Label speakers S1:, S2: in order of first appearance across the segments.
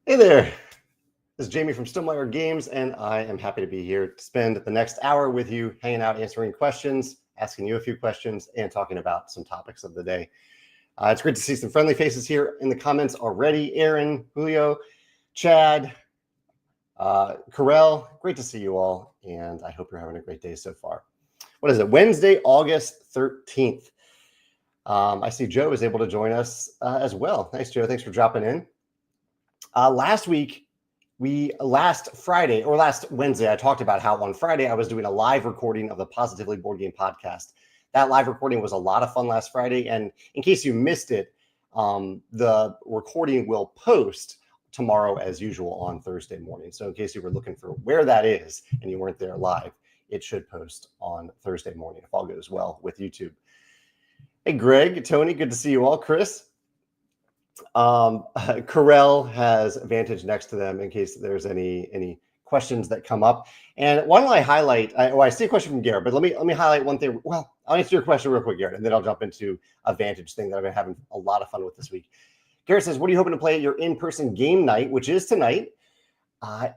S1: Hey there, this is Jamey from Stonemaier Games, and I am happy to be here to spend the next hour with you, hanging out, answering questions, asking you a few questions, and talking about some topics of the day. It's great to see some friendly faces here in the comments already. Aaron, Julio, Chad, Carell, great to see you all, and I hope you're having a great day so far. What is it? Wednesday, August 13th. I see Joe is able to join us as well. Thanks, Joe. Thanks for dropping in. Last Wednesday, I talked about how on Friday I was doing a live recording of the Positively Board Game podcast. That live recording was a lot of fun last Friday. And in case you missed it, the recording will post tomorrow as usual on Thursday morning. So in case you were looking for where that is and you weren't there live, it should post on Thursday morning if all goes well with YouTube. Hey, Greg, Tony, good to see you all. Chris. Carell has Vantage next to them in case there's any questions that come up. And why don't I highlight? I see a question from Garrett, but let me highlight one thing. Well, I'll answer your question real quick, Garrett, and then I'll jump into a Vantage thing that I've been having a lot of fun with this week. Garrett says, "What are you hoping to play at your in-person game night, which is tonight?" I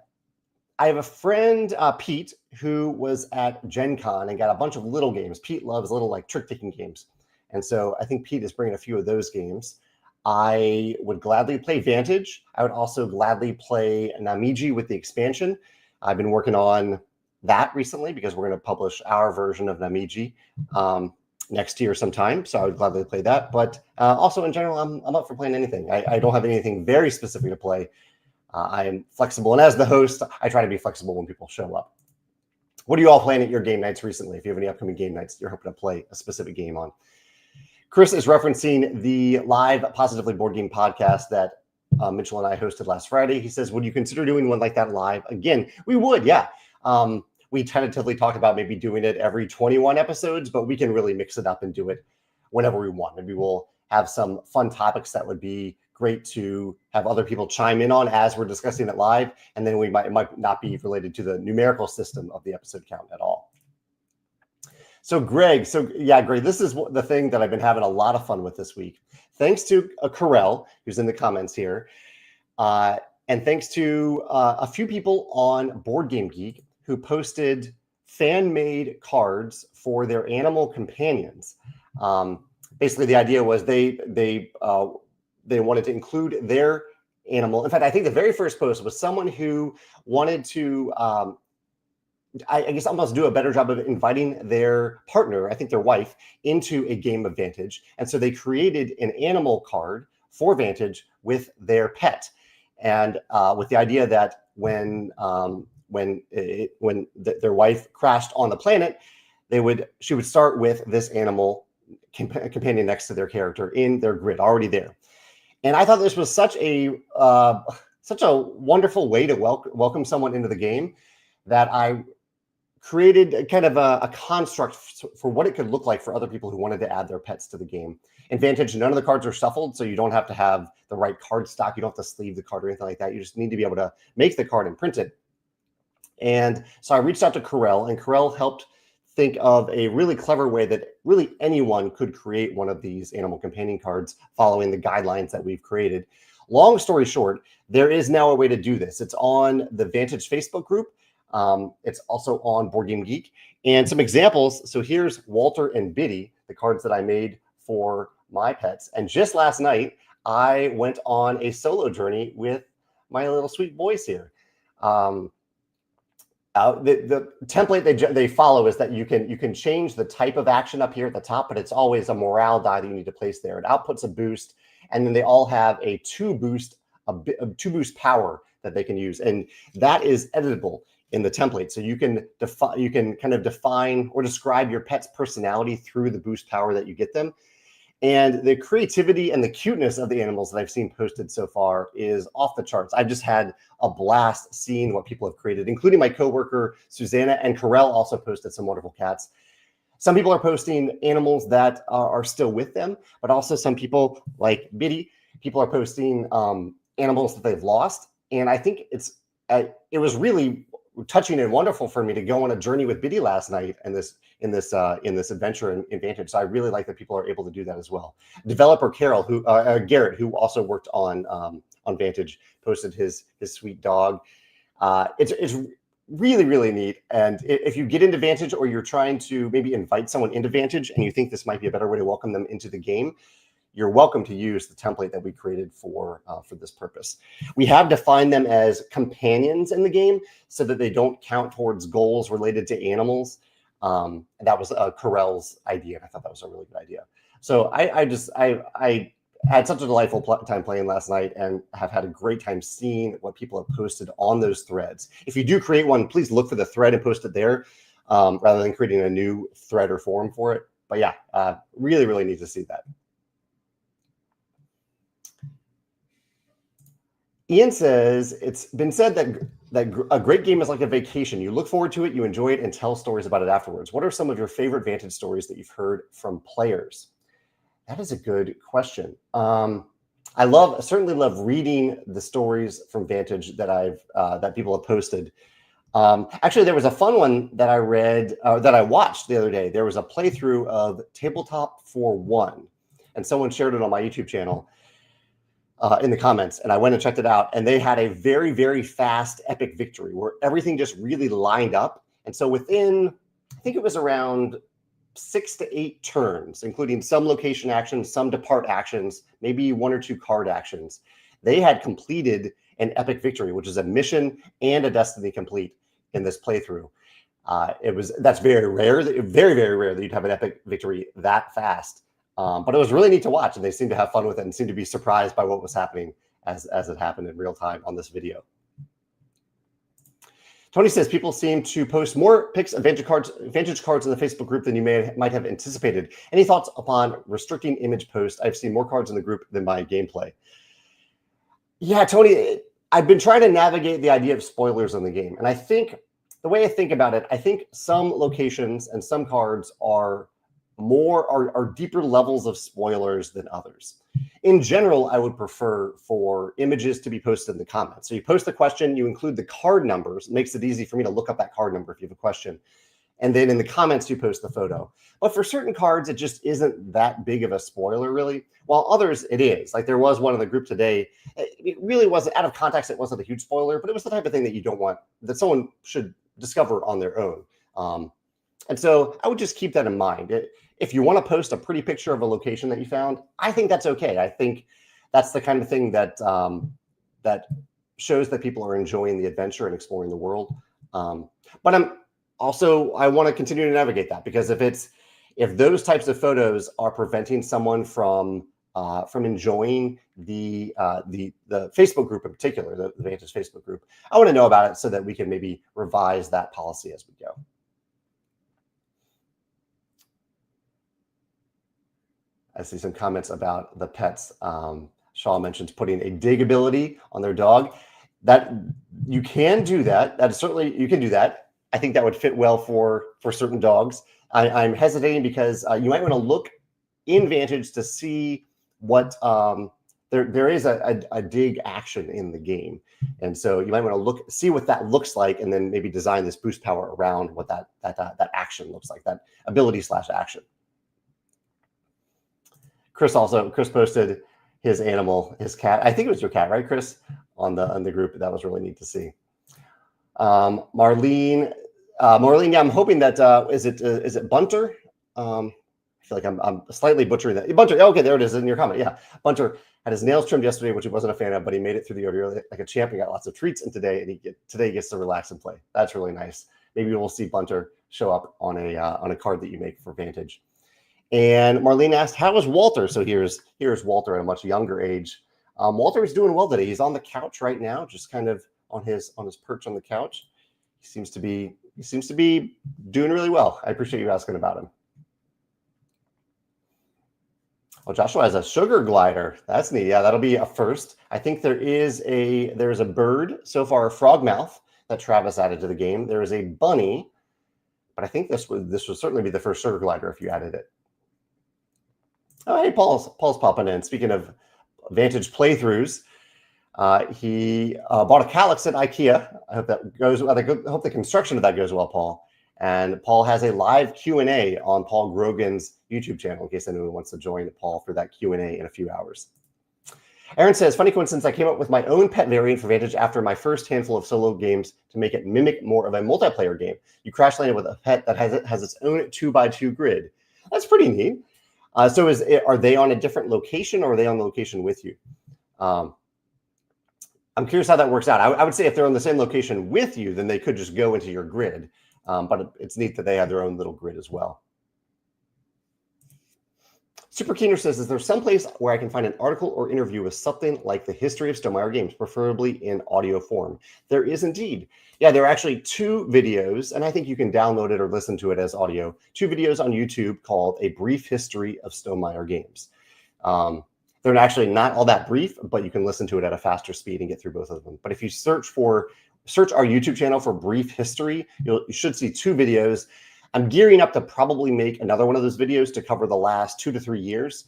S1: have a friend, Pete, who was at Gen Con and got a bunch of little games. Pete loves little like trick-taking games, and so I think Pete is bringing a few of those games. I would gladly play Vantage. I would also gladly play Namiji with the expansion. I've been working on that recently because we're going to publish our version of Namiji next year sometime. So I would gladly play that. But also in general, I'm up for playing anything. I don't have anything very specific to play. I am flexible. And as the host, I try to be flexible when people show up. What are you all playing at your game nights recently? If you have any upcoming game nights you're hoping to play a specific game on. Chris is referencing the live Positively Board Game podcast that Mitchell and I hosted last Friday. He says, would you consider doing one like that live again? We would, yeah. We tentatively talked about maybe doing it every 21 episodes, but we can really mix it up and do it whenever we want. Maybe we'll have some fun topics that would be great to have other people chime in on as we're discussing it live. And then it might not be related to the numerical system of the episode count at all. So Greg, Greg, this is the thing that I've been having a lot of fun with this week. Thanks to Carell, who's in the comments here, and thanks to a few people on Board Game Geek who posted fan-made cards for their animal companions. Basically, the idea was they wanted to include their animal. In fact, I think the very first post was someone who wanted to I guess almost do a better job of inviting their partner, I think their wife, into a game of Vantage. And so they created an animal card for Vantage with their pet. And with the idea that when their wife crashed on the planet, she would start with this animal companion next to their character in their grid, already there. And I thought this was such a wonderful way to welcome someone into the game that I created kind of a construct for what it could look like for other people who wanted to add their pets to the game. In Vantage, none of the cards are shuffled, so you don't have to have the right card stock. You don't have to sleeve the card or anything like that. You just need to be able to make the card and print it. And so I reached out to Carell, and Carell helped think of a really clever way that really anyone could create one of these animal companion cards following the guidelines that we've created. Long story short, there is now a way to do this. It's on the Vantage Facebook group. It's also on Board Game Geek, and some examples. So here's Walter and Biddy, the cards that I made for my pets. And just last night, I went on a solo journey with my little sweet boys here. The template they follow is that you can change the type of action up here at the top, but it's always a morale die that you need to place there. It outputs a boost, and then they all have a two boost power that they can use, and that is editable in the template. So you can kind of define or describe your pet's personality through the boost power that you get them. And the creativity and the cuteness of the animals that I've seen posted so far is off the charts. I've just had a blast seeing what people have created, including my coworker, Susanna, and Carell also posted some wonderful cats. Some people are posting animals that are still with them, but also some people like Biddy, people are posting animals that they've lost. And I think it was really touching and wonderful for me to go on a journey with Biddy last night and in this adventure in Vantage. So I really like that people are able to do that as well. Developer Garrett, who also worked on Vantage, posted his sweet dog. It's really, really neat. And if you get into Vantage, or you're trying to maybe invite someone into Vantage and you think this might be a better way to welcome them into the game, you're welcome to use the template that we created for this purpose. We have defined them as companions in the game so that they don't count towards goals related to animals. And that was Carell's idea, and I thought that was a really good idea. So I had such a delightful time playing last night, and have had a great time seeing what people have posted on those threads. If you do create one, please look for the thread and post it there, rather than creating a new thread or forum for it. But yeah, really, really need to see that. Ian says, it's been said that a great game is like a vacation. You look forward to it, you enjoy it, and tell stories about it afterwards. What are some of your favorite Vantage stories that you've heard from players? That is a good question. I certainly love reading the stories from Vantage that people have posted. Actually, there was a fun one that I read, that I watched the other day. There was a playthrough of Tabletop for One, and someone shared it on my YouTube channel. In the comments, and I went and checked it out, and they had a very, very fast epic victory where everything just really lined up. And so within, I think it was around 6 to 8 turns, including some location actions, some depart actions, maybe 1 or 2 card actions, they had completed an epic victory, which is a mission and a destiny complete in this playthrough. That's very rare, very, very rare that you'd have an epic victory that fast. But it was really neat to watch, and they seemed to have fun with it and seemed to be surprised by what was happening as it happened in real time on this video. Tony says people seem to post more pics of Vantage cards in the Facebook group than you might have anticipated. Any thoughts upon restricting image posts? I've seen more cards in the group than my gameplay. Yeah, Tony, I've been trying to navigate the idea of spoilers in the game, and I think the way I think about it, I think some locations and some cards are deeper levels of spoilers than others. In general, I would prefer for images to be posted in the comments. So you post the question, you include the card numbers. It makes it easy for me to look up that card number if you have a question. And then in the comments, you post the photo. But for certain cards, it just isn't that big of a spoiler, really. While others, it is. Like there was one in the group today. It really wasn't, out of context, it wasn't a huge spoiler, but it was the type of thing that you don't want, that someone should discover on their own. And so I would just keep that in mind. If you want to post a pretty picture of a location that you found, I think that's okay. I think that's the kind of thing that that shows that people are enjoying the adventure and exploring the world. But I want to continue to navigate that, because if those types of photos are preventing someone from enjoying the Facebook group in particular, the Vantage Facebook group, I want to know about it so that we can maybe revise that policy as we go. I see some comments about the pets. Shaw mentions putting a dig ability on their dog. That you can do that. That is certainly, you can do that. I think that would fit well for certain dogs. I'm hesitating because you might want to look in Vantage to see what there is a dig action in the game, and so you might want to see what that looks like, and then maybe design this boost power around what that action looks like, that ability / action. Chris posted his animal, his cat. I think it was your cat, right, Chris, on the group. That was really neat to see. Marlene, yeah, I'm hoping that is it Bunter? I feel like I'm slightly butchering that. Bunter, okay, there it is in your comment. Yeah, Bunter had his nails trimmed yesterday, which he wasn't a fan of, but he made it through the ordeal like a champ. He got lots of treats, and today he gets to relax and play. That's really nice. Maybe we'll see Bunter show up on a card that you make for Vantage. And Marlene asked, how is Walter? So here's Walter at a much younger age. Walter is doing well today. He's on the couch right now, just kind of on his perch on the couch. He seems to be doing really well. I appreciate you asking about him. Well, Joshua has a sugar glider. That's neat. Yeah, that'll be a first. I think there's a bird so far, a frogmouth, that Travis added to the game. There is a bunny, but I think this would certainly be the first sugar glider if you added it. Oh, hey, Paul's popping in. Speaking of Vantage playthroughs, He bought a calyx at IKEA. I hope that goes well. I hope the construction of that goes well, Paul. And Paul has a live Q&A on Paul Grogan's YouTube channel in case anyone wants to join Paul for that Q&A in a few hours. Aaron says, funny coincidence, I came up with my own pet variant for Vantage after my first handful of solo games to make it mimic more of a multiplayer game. You crash landed with a pet that has its own 2x2 grid. That's pretty neat. So are they on a different location or are they on the location with you? I'm curious how that works out. I would say if they're on the same location with you, then they could just go into your grid. But it's neat that they have their own little grid as well. Super Keener says, is there some place where I can find an article or interview with something like the history of Stonemaier Games, preferably in audio form? There is indeed. Yeah, there are actually 2 videos, and I think you can download it or listen to it as audio. 2 videos on YouTube called A Brief History of Stonemaier Games. They're actually not all that brief, but you can listen to it at a faster speed and get through both of them. But if you search our YouTube channel for Brief History, you should see 2 videos. I'm gearing up to probably make another one of those videos to cover the last 2 to 3 years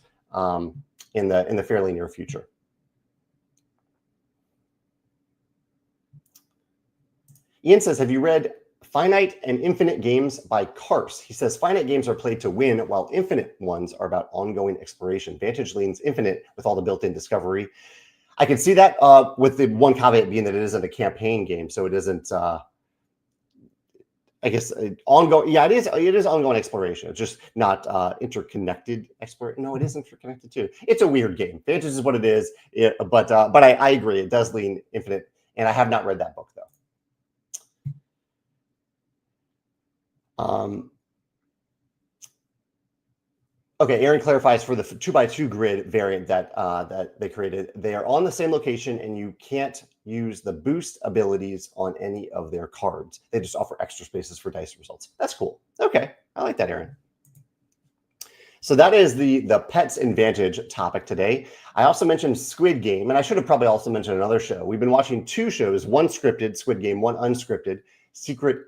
S1: in the fairly near future. Ian says, have you read Finite and Infinite Games by Karse? He says, finite games are played to win, while infinite ones are about ongoing exploration. Vantage leans infinite with all the built-in discovery. I can see that with the one caveat being that it isn't a campaign game, so it isn't... I guess ongoing. Yeah, it is ongoing exploration. It's just not interconnected exploration. No, it is interconnected too. It's a weird game. Vantage is what it is. But I agree. It does lean infinite, and I have not read that book though. Okay, Aaron clarifies for the 2x2 grid variant that they created. They are on the same location, and you can't use the boost abilities on any of their cards. They just offer extra spaces for dice results. That's cool. Okay, I like that, Aaron. So that is the pets in Vantage topic today. I also mentioned Squid Game, and I should have probably also mentioned another show. We've been watching 2 shows, one scripted, Squid Game, one unscripted, $1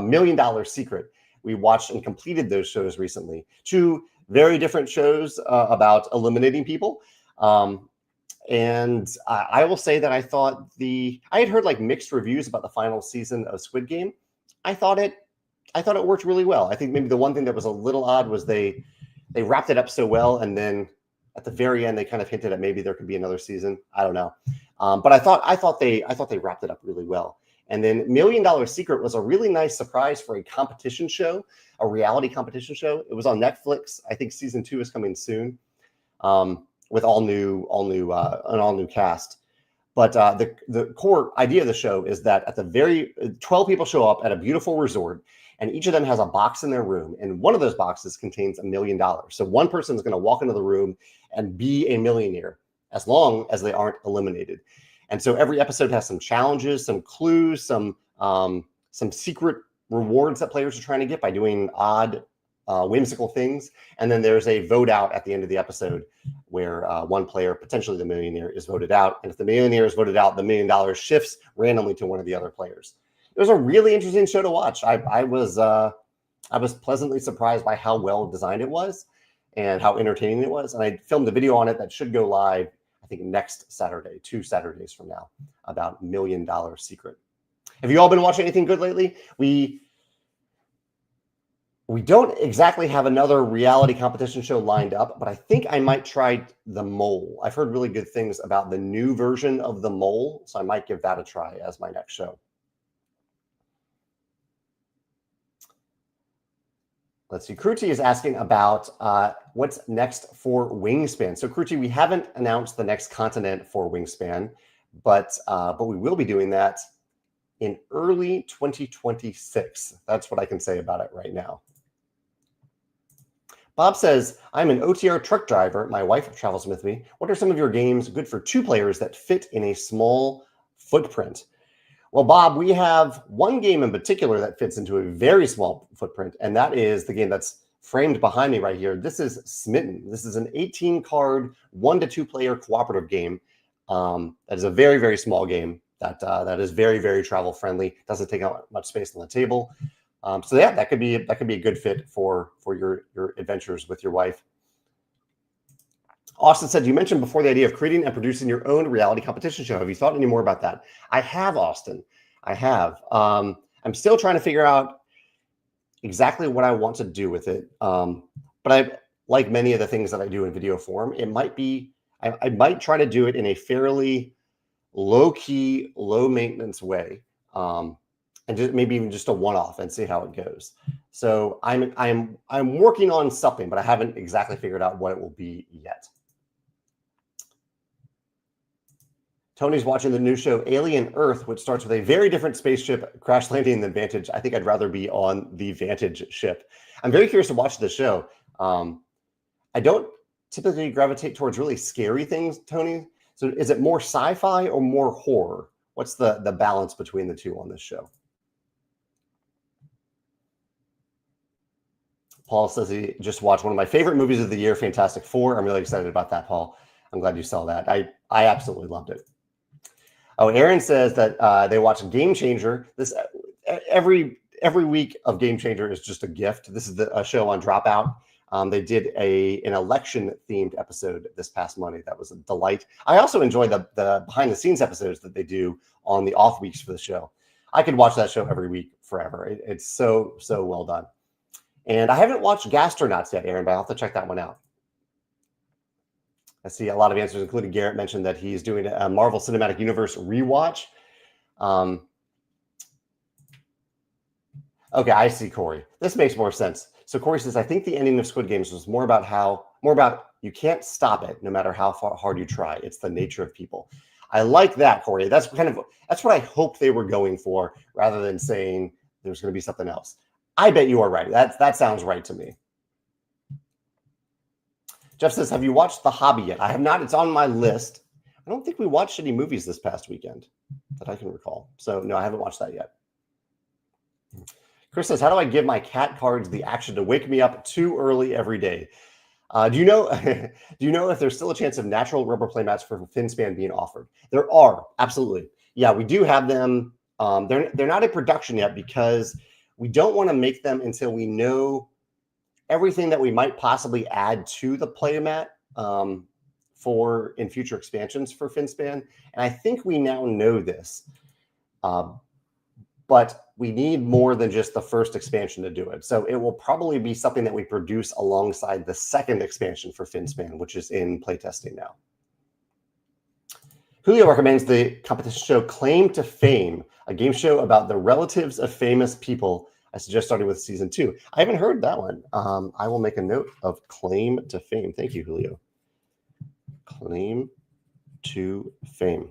S1: Million Secret. We watched and completed those shows recently. 2 very different shows about eliminating people. And I will say that I thought I had heard like mixed reviews about the final season of Squid Game. I thought it worked really well. I think maybe the one thing that was a little odd was they wrapped it up so well, and then at the very end they kind of hinted at maybe there could be another season. I don't know, but I thought they wrapped it up really well. And then $1 Million Secret was a really nice surprise for a competition show, a reality competition show. It was on Netflix. I think season 2 is coming soon. With an all new cast. But the core idea of the show is that at the 12 people show up at a beautiful resort, and each of them has a box in their room, and one of those boxes contains $1 million. So one person is going to walk into the room and be a millionaire as long as they aren't eliminated. And so every episode has some challenges, some clues, some secret rewards that players are trying to get by doing odd, whimsical things. And then there's a vote out at the end of the episode where one player, potentially the millionaire, is voted out. And if the millionaire is voted out, the $1 million shifts randomly to one of the other players. It was a really interesting show to watch. I was pleasantly surprised by how well designed it was and how entertaining it was. And I filmed a video on it that should go live, I think, next Saturday, 2 Saturdays from now, about $1 Million Secret. Have you all been watching anything good lately? We don't exactly have another reality competition show lined up, but I think I might try The Mole. I've heard really good things about the new version of The Mole, so I might give that a try as my next show. Let's see. Kruti is asking about what's next for Wingspan. So Kruti, we haven't announced the next continent for Wingspan, but we will be doing that in early 2026. That's what I can say about it right now. Bob says, I'm an OTR truck driver. My wife travels with me. What are some of your games good for 2 players that fit in a small footprint? Well, Bob, we have one game in particular that fits into a very small footprint, and that is the game that's framed behind me right here. This is Smitten. This is an 18-card, 1 to 2 player cooperative game. That is a very, very small game that is very, very travel friendly. Doesn't take up much space on the table. So yeah, that could be a good fit for your adventures with your wife. Austin said, you mentioned before the idea of creating and producing your own reality competition show. Have you thought any more about that? I have, Austin. I have. I'm still trying to figure out exactly what I want to do with it. But I, like many of the things that I do in video form, it might be, I might try to do it in a fairly low-key, low-maintenance way. And just maybe even just a one-off and see how it goes. So I'm working on something, but I haven't exactly figured out what it will be yet. Tony's watching the new show Alien Earth, which starts with a very different spaceship crash landing than Vantage. I think I'd rather be on the Vantage ship. I'm very curious to watch the show. I don't typically gravitate towards really scary things, Tony. So is it more sci-fi or more horror? What's the balance between the two on this show? Paul says he just watched one of my favorite movies of the year, Fantastic Four. I'm really excited about that, Paul. I'm glad you saw that. I absolutely loved it. Oh, Aaron says that they watch Game Changer. This every week of Game Changer is just a gift. This is a show on Dropout. They did an election-themed episode this past Monday. That was a delight. I also enjoy the behind-the-scenes episodes that they do on the off weeks for the show. I could watch that show every week forever. It's so well done. And I haven't watched Gastronauts yet, Aaron, but I'll have to check that one out. I see a lot of answers, including Garrett mentioned that he's doing a Marvel Cinematic Universe rewatch. Okay, I see, Corey. This makes more sense. So Corey says, I think the ending of Squid Games was more about you can't stop it no matter how hard you try. It's the nature of people. I like that, Corey. That's what I hope they were going for, rather than saying there's going to be something else. I bet you are right. That sounds right to me. Jeff says, have you watched The Hobby yet? I have not. It's on my list. I don't think we watched any movies this past weekend that I can recall. So no, I haven't watched that yet. Chris says, how do I give my cat cards the action to wake me up too early every day? Do you know if there's still a chance of natural rubber playmats for Wingspan being offered? There are, absolutely. Yeah, we do have them. They're not in production yet because we don't want to make them until we know everything that we might possibly add to the playmat for in future expansions for Wingspan. And I think we now know this, but we need more than just the first expansion to do it. So it will probably be something that we produce alongside the second expansion for Wingspan, which is in playtesting now. Julio recommends the competition show Claim to Fame, a game show about the relatives of famous people. I suggest starting with season 2. I haven't heard that one. I will make a note of Claim to Fame. Thank you, Julio. Claim to Fame.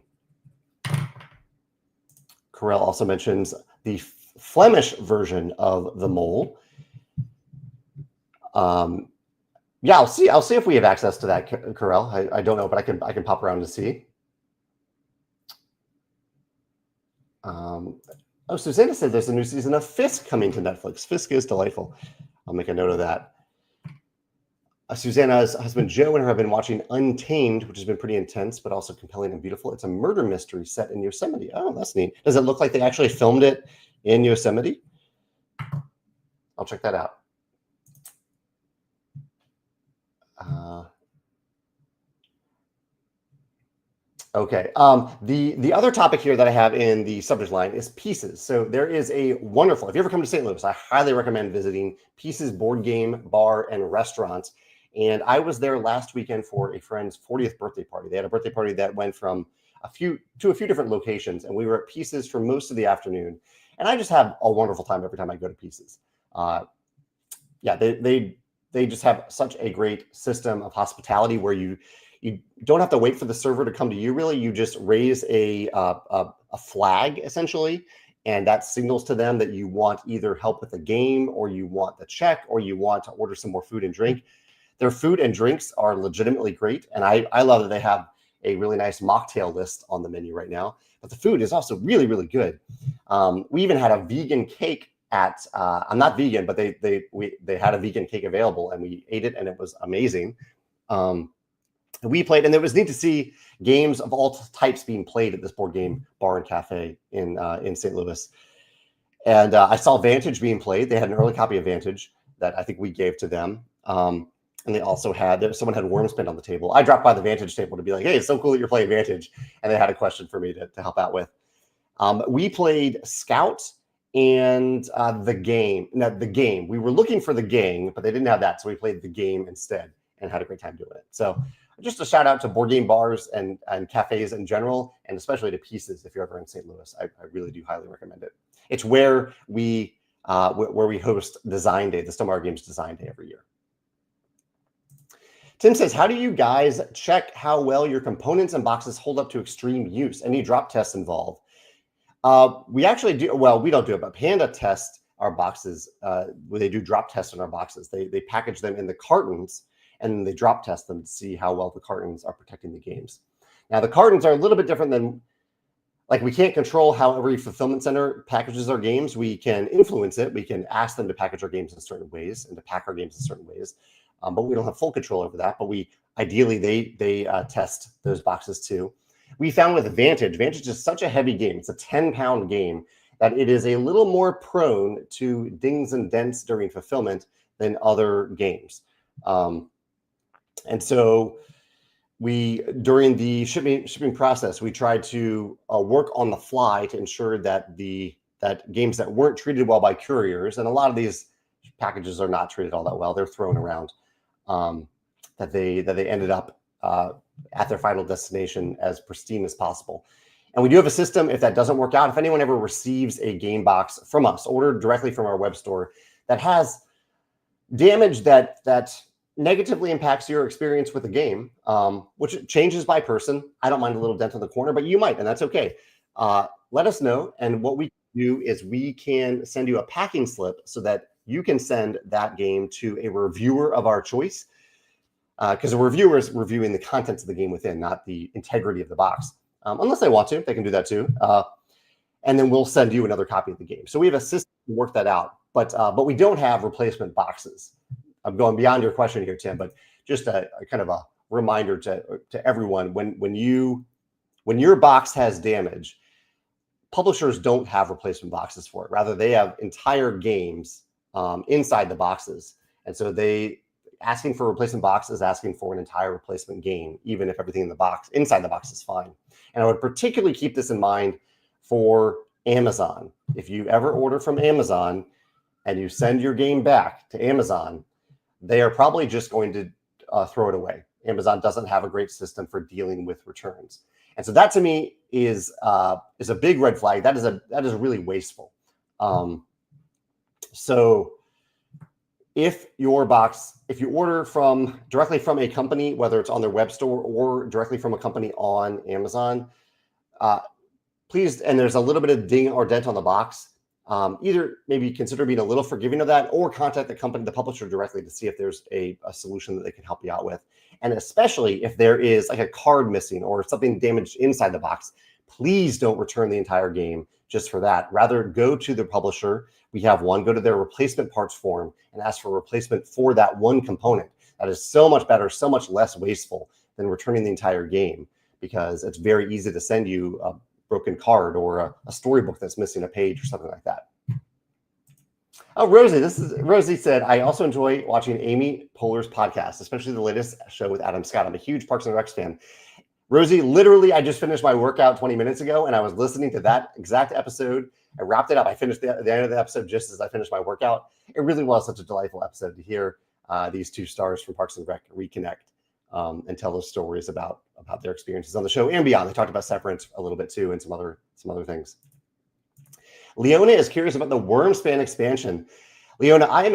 S1: Carell also mentions the Flemish version of The Mole. Yeah, I'll see if we have access to that, Carell. I don't know, but I can pop around to see. Oh, Susanna said there's a new season of Fisk coming to Netflix. Fisk is delightful. I'll make a note of that. Susanna's husband Joe and her have been watching Untamed, which has been pretty intense, but also compelling and beautiful. It's a murder mystery set in Yosemite. Oh, that's neat. Does it look like they actually filmed it in Yosemite? I'll check that out. Okay. The other topic here that I have in the subject line is Pieces. So there is a wonderful, if you ever come to St. Louis, I highly recommend visiting Pieces board game, bar, and restaurant. And I was there last weekend for a friend's 40th birthday party. They had a birthday party that went from a few different locations, and we were at Pieces for most of the afternoon. And I just have a wonderful time every time I go to Pieces. Yeah, they just have such a great system of hospitality where you don't have to wait for the server to come to you, really. You just raise a flag, essentially, and that signals to them that you want either help with the game, or you want the check, or you want to order some more food and drink. Their food and drinks are legitimately great, and I love that they have a really nice mocktail list on the menu right now. But the food is also really, really good. We even had a vegan cake at, I'm not vegan, but they had a vegan cake available, and we ate it, and it was amazing. We played, and it was neat to see games of all types being played at this board game bar and cafe in St. Louis. And I saw Vantage being played. They had an early copy of Vantage that I think we gave to them. And they also had, someone had Wyrmspan on the table. I dropped by the Vantage table to be like, hey, it's so cool that you're playing Vantage. And they had a question for me to help out with. We played Scout and the game. No, the game. We were looking for the gang, but they didn't have that. So we played the game instead and had a great time doing it. So just a shout out to board game bars and cafes in general, and especially to Pieces if you're ever in St. Louis. I really do highly recommend it. It's where we host Design Day, the Stonemaier Games Design Day every year. Tim says, how do you guys check how well your components and boxes hold up to extreme use? Any drop tests involved? We actually do. Well, we don't do it, but Panda tests our boxes. Where they do drop tests on our boxes. They package them in the cartons and then they drop test them to see how well the cartons are protecting the games. Now, the cartons are a little bit different than, like, we can't control how every fulfillment center packages our games. We can influence it. We can ask them to package our games in certain ways and to pack our games in certain ways. But we don't have full control over that. But ideally they test those boxes too. We found with Vantage is such a heavy game. It's a 10-pound game that it is a little more prone to dings and dents during fulfillment than other games. And so during the shipping process, we tried to work on the fly to ensure that that games that weren't treated well by couriers, and a lot of these packages are not treated all that well, they're thrown around, that they ended up at their final destination as pristine as possible. And we do have a system if that doesn't work out. If anyone ever receives a game box from us, ordered directly from our web store, that has damage that negatively impacts your experience with the game, which changes by person. I don't mind a little dent in the corner, but you might, and that's okay. Let us know. And what we do is we can send you a packing slip so that you can send that game to a reviewer of our choice. Because a reviewer is reviewing the contents of the game within, not the integrity of the box. Unless they want to, they can do that too. And then we'll send you another copy of the game. So we have a system to work that out, but we don't have replacement boxes. I'm going beyond your question here, Tim, but just a kind of a reminder to everyone, when your box has damage, publishers don't have replacement boxes for it. Rather, they have entire games inside the boxes. And so asking for a replacement box is asking for an entire replacement game, even if everything inside the box is fine. And I would particularly keep this in mind for Amazon. If you ever order from Amazon and you send your game back to Amazon, they are probably just going to throw it away. Amazon doesn't have a great system for dealing with returns. And so that to me is a big red flag. That is really wasteful. So if you order directly from a company, whether it's on their web store or directly from a company on Amazon, please, and there's a little bit of ding or dent on the box, either maybe consider being a little forgiving of that, or contact the publisher directly to see if there's a solution that they can help you out with. And especially if there is like a card missing or something damaged inside the box, please don't return the entire game just for that. Rather, go to the publisher. We have one, go to their replacement parts form and ask for a replacement for that one component. That is so much better, so much less wasteful than returning the entire game, because it's very easy to send you a broken card or a storybook that's missing a page or something like that. Oh, Rosie said, I also enjoy watching Amy Poehler's podcast, especially the latest show with Adam Scott. I'm a huge Parks and Rec fan. Rosie, literally, I just finished my workout 20 minutes ago, and I was listening to that exact episode. I wrapped it up. I finished the end of the episode just as I finished my workout. It really was such a delightful episode to hear these two stars from Parks and Rec reconnect and tell those stories about their experiences on the show and beyond. They talked about Severance a little bit too, and some other things. Leona is curious about the Wyrmspan expansion. Leona, I am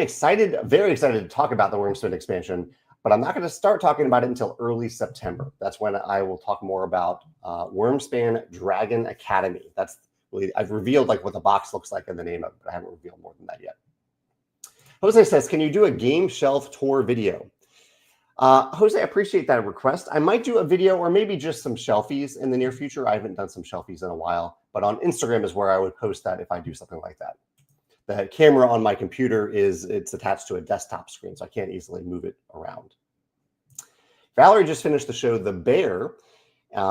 S1: very excited to talk about the Wyrmspan expansion, but I'm not going to start talking about it until early September. That's when I will talk more about Wyrmspan Dragon Academy. I've revealed like what the box looks like and the name of it, but I haven't revealed more than that yet. Jose says, can you do a game shelf tour video? Jose, I appreciate that request. I might do a video or maybe just some shelfies in the near future. I haven't done some shelfies in a while, but on Instagram is where I would post that if I do something like that. The camera on my computer it's attached to a desktop screen, so I can't easily move it around. Valerie just finished the show The Bear,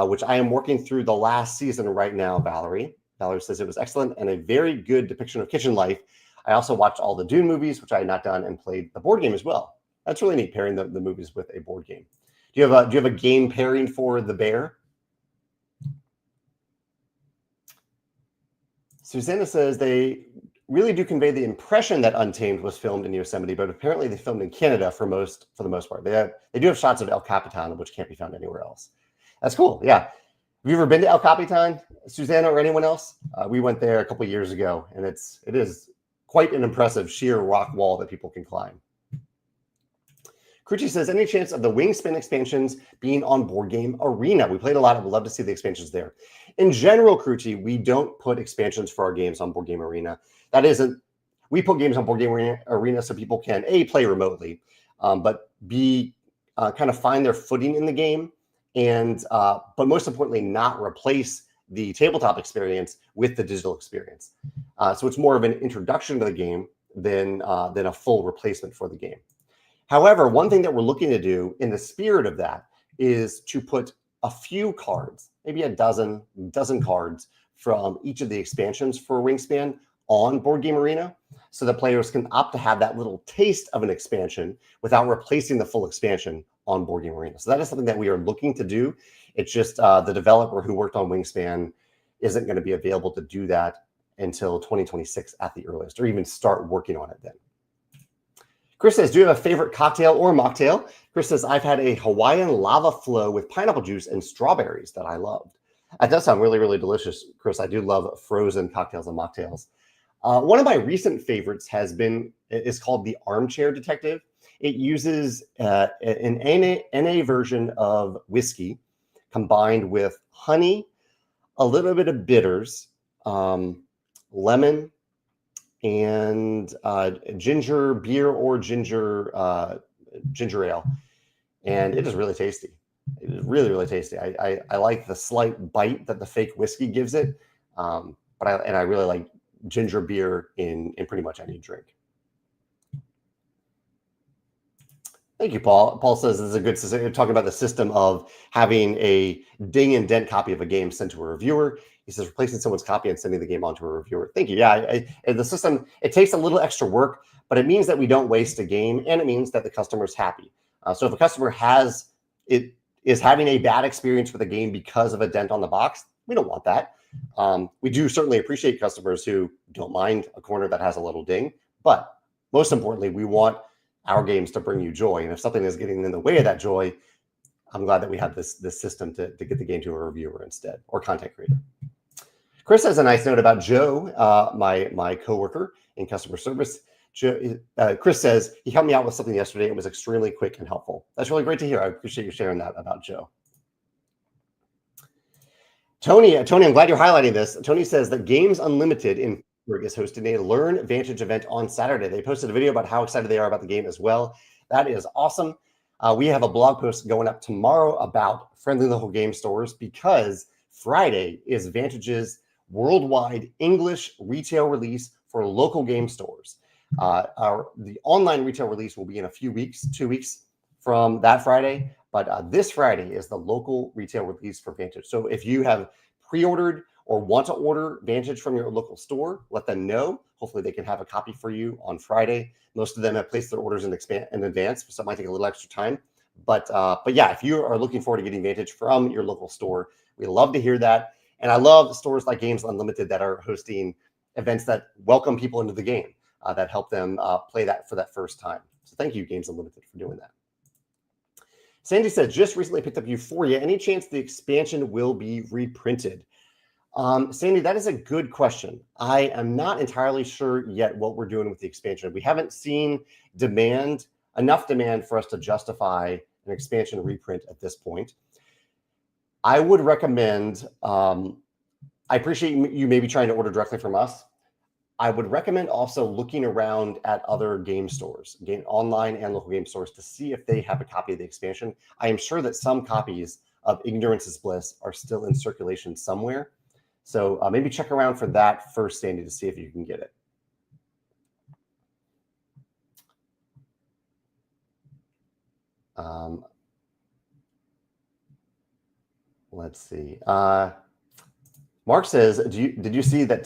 S1: which I am working through the last season right now, Valerie. Valerie says it was excellent and a very good depiction of kitchen life. I also watched all the Dune movies, which I had not done, and played the board game as well. That's really neat, pairing the movies with a board game. Do you have a game pairing for The Bear? Susanna says they really do convey the impression that Untamed was filmed in Yosemite, but apparently they filmed in Canada for the most part. They do have shots of El Capitan, which can't be found anywhere else. That's cool. Yeah. Have you ever been to El Capitan, Susanna, or anyone else? We went there a couple of years ago, and it is quite an impressive sheer rock wall that people can climb. Crucci says, any chance of the Wingspan expansions being on Board Game Arena? We played a lot. I would love to see the expansions there. In general, Crucci, we don't put expansions for our games on Board Game Arena. That isn't, we put games on Board Game Arena so people can, A, play remotely, but B, kind of find their footing in the game, and but most importantly, not replace the tabletop experience with the digital experience. So it's more of an introduction to the game than a full replacement for the game. However, one thing that we're looking to do in the spirit of that is to put a few cards, maybe a dozen cards from each of the expansions for Wingspan on Board Game Arena, so that players can opt to have that little taste of an expansion without replacing the full expansion on Board Game Arena. So that is something that we are looking to do. It's just the developer who worked on Wingspan isn't going to be available to do that until 2026 at the earliest, or even start working on it then. Chris says, do you have a favorite cocktail or mocktail? Chris says, I've had a Hawaiian lava flow with pineapple juice and strawberries that I loved. That does sound really, really delicious, Chris. I do love frozen cocktails and mocktails. One of my recent favorites is called the Armchair Detective. It uses an NA version of whiskey combined with honey, a little bit of bitters, lemon, and ginger beer or ginger ale, and it is really tasty. It is really, really tasty. I like the slight bite that the fake whiskey gives it, but I really like ginger beer in pretty much any drink. Thank you, Paul. Paul says this is a good system. Talking about the system of having a ding and dent copy of a game sent to a reviewer. He says replacing someone's copy and sending the game on to a reviewer. Thank you. Yeah, the system, it takes a little extra work, but it means that we don't waste a game, and it means that the customer's happy. So if a customer is having a bad experience with a game because of a dent on the box, we don't want that. We do certainly appreciate customers who don't mind a corner that has a little ding, but most importantly, we want our games to bring you joy. And if something is getting in the way of that joy, I'm glad that we have this system to get the game to a reviewer instead, or content creator. Chris has a nice note about Joe, my coworker in customer service. Joe, Chris says he helped me out with something yesterday. It was extremely quick and helpful. That's really great to hear. I appreciate you sharing that about Joe. Tony, I'm glad you're highlighting this. Tony says that Games Unlimited in Pittsburgh is hosting a Learn Vantage event on Saturday. They posted a video about how excited they are about the game as well. That is awesome. We have a blog post going up tomorrow about friendly local game stores, because Friday is Vantage's worldwide English retail release for local game stores. The online retail release will be in a few weeks, 2 weeks from that Friday, but this Friday is the local retail release for Vantage. So if you have pre-ordered or want to order Vantage from your local store, let them know. Hopefully they can have a copy for you on Friday. Most of them have placed their orders in advance, so it might take a little extra time. But yeah, if you are looking forward to getting Vantage from your local store, we love to hear that. And I love stores like Games Unlimited that are hosting events that welcome people into the game, that help them play that for that first time. So thank you, Games Unlimited, for doing that. Sandy said, just recently picked up Euphoria. Any chance the expansion will be reprinted? Sandy, that is a good question. I am not entirely sure yet what we're doing with the expansion. We haven't seen enough demand for us to justify an expansion reprint at this point. I would recommend, I appreciate you maybe trying to order directly from us. I would recommend also looking around at other game stores, online and local game stores, to see if they have a copy of the expansion. I am sure that some copies of Ignorance is Bliss are still in circulation somewhere. So maybe check around for that first, Sandy, to see if you can get it. Let's see. Mark says, did you see that?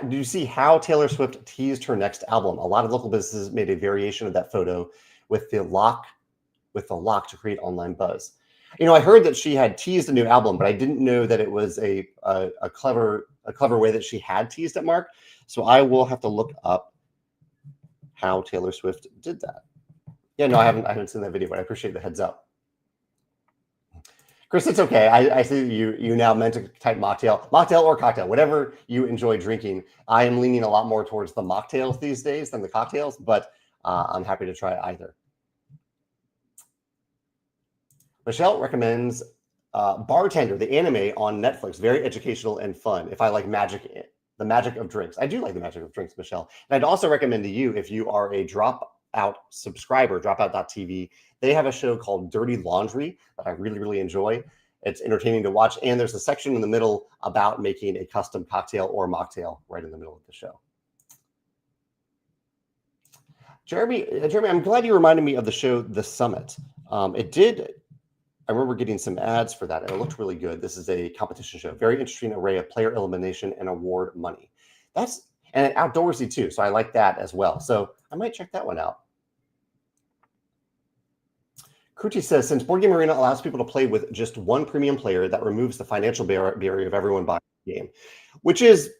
S1: Did you see how Taylor Swift teased her next album? A lot of local businesses made a variation of that photo with the lock to create online buzz. You know, I heard that she had teased a new album, but I didn't know that it was a clever way that she had teased it, Mark. So I will have to look up how Taylor Swift did that. Yeah, no, I haven't seen that video, but I appreciate the heads up. Chris, it's okay. I see that you now meant to type mocktail or cocktail, whatever you enjoy drinking. I am leaning a lot more towards the mocktails these days than the cocktails, but I'm happy to try either. Michelle recommends Bartender, the anime on Netflix. Very educational and fun. If I like the magic of drinks. I do like the magic of drinks, Michelle. And I'd also recommend to you, if you are a Dropout subscriber, dropout.tv, they have a show called Dirty Laundry that I really, really enjoy. It's entertaining to watch. And there's a section in the middle about making a custom cocktail or mocktail right in the middle of the show. Jeremy, I'm glad you reminded me of the show The Summit. I remember getting some ads for that, and it looked really good. This is a competition show. Very interesting array of player elimination and award money. And outdoorsy too, so I like that as well. So I might check that one out. Kruti says, since Board Game Arena allows people to play with just one premium player, that removes the financial barrier of everyone buying the game, which is